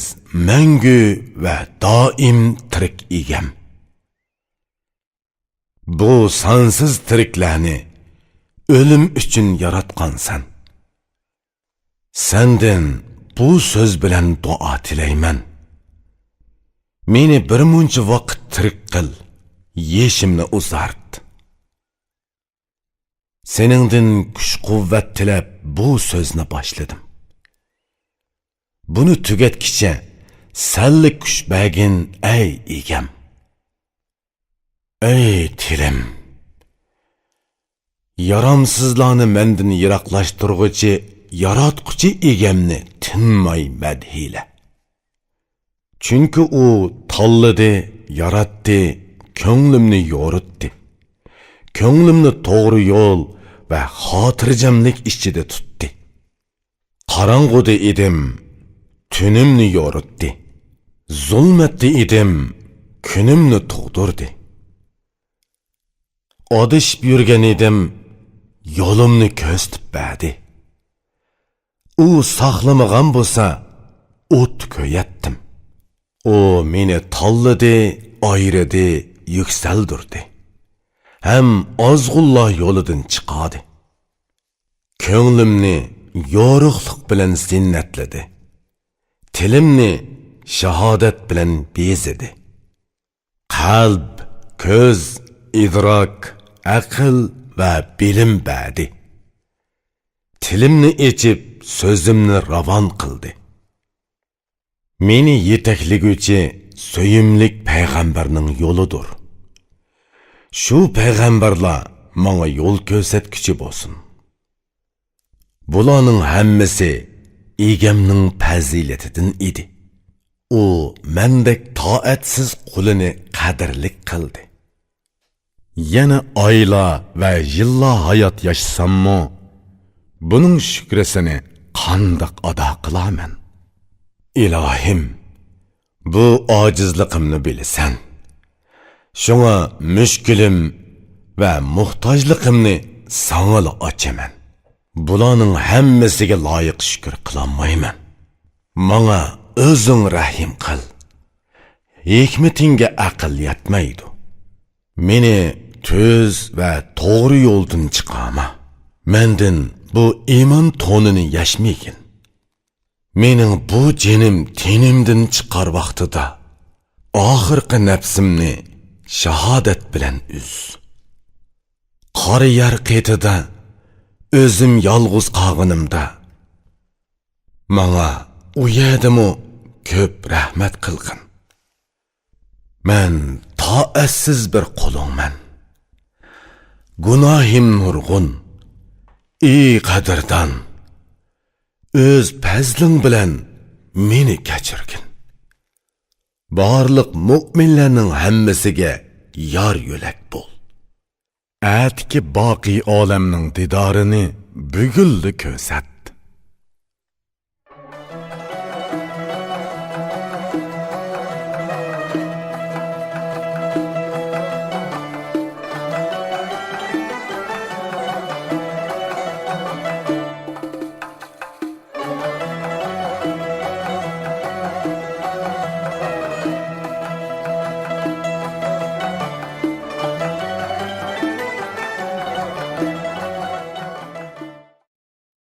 mangu va doim tirik egam. Bu sonsiz tiriklarni o'lim uchun yaratgansan. Senden bu so'z bilan duo tilayman. Meni bir muncha vaqt tirik qil, yeshimni uzart. Seningdan kuch-quvvat tilab bu so'zni boshladim. Buni tugatkicha sallik kuch bergin ey egam. Ey tilim. Yaramsizlarni mendan yiroqlashtirg'uchi yaratquchi egamni tinmay madhila. Chunki u tanladi, yaratdi, ko'nglimni yo'ritdi. Ko'nglimni to'g'ri yo'l va xotirjamlik ichida tutdi. Qorong'uda edim, tunimni yo'ritdi. Zulmatda edim, kunimni tug'dirdi. Odishib yurgan edim, yo'limni ko'ztib berdi. U saqlamagan bo'lsa, o't ko'yatdim. U meni tanladi, ayridi, yuksaldirdi. Ham ozg'ulloh yo'lidan chiqadi. Ko'nglimni yorug'lik bilan zinnatladi. Tilimni shahodat bilan bezadi. Qalb, ko'z, idrok, aql va bilim berdi. Tilimni echib, so'zimni ravon qildi. Meni yetakliguvchi so'yimlik payg'ambarning yo'lidir. Shu payg'ambarlar menga yo'l ko'rsatguchi bo'lsin. Bularning hammasi egamning fazilatidan edi. U mendek toatsiz qulini qadrlik qildi. Yana oylar va yillar hayot yashasammo, buning shukrasini qandoq ado qilaman? Ilohim, bu ojizligimni bilasan. Shunga mushkulim va muhtojligimni sana ochaman. Bularning hammasiga loyiq shukr qilolmayman. Menga o'zing rahim qil. Hikmatingga aql yetmaydi. Meni tuz va to'g'ri yo'ldan chiqarma. Mendan bu iymon to'nini yashmaygin. Mening bu jinim tenimdan chiqar vaqtida oxirgi nafsimni shahodat bilan uz. Qora yer qetida o'zim yolg'iz qolganimda menga u yerdimu ko'p rahmat qilgin. Men toatsiz bir qulungman. Gunohim nurg'un. Ey qadrdan, o'z fazling bilan meni kechirgin. Barliq mu'minlarning hammasiga yor yo'lak bo'l. Atki boqiy olamning didorini buguldi ko'rsat.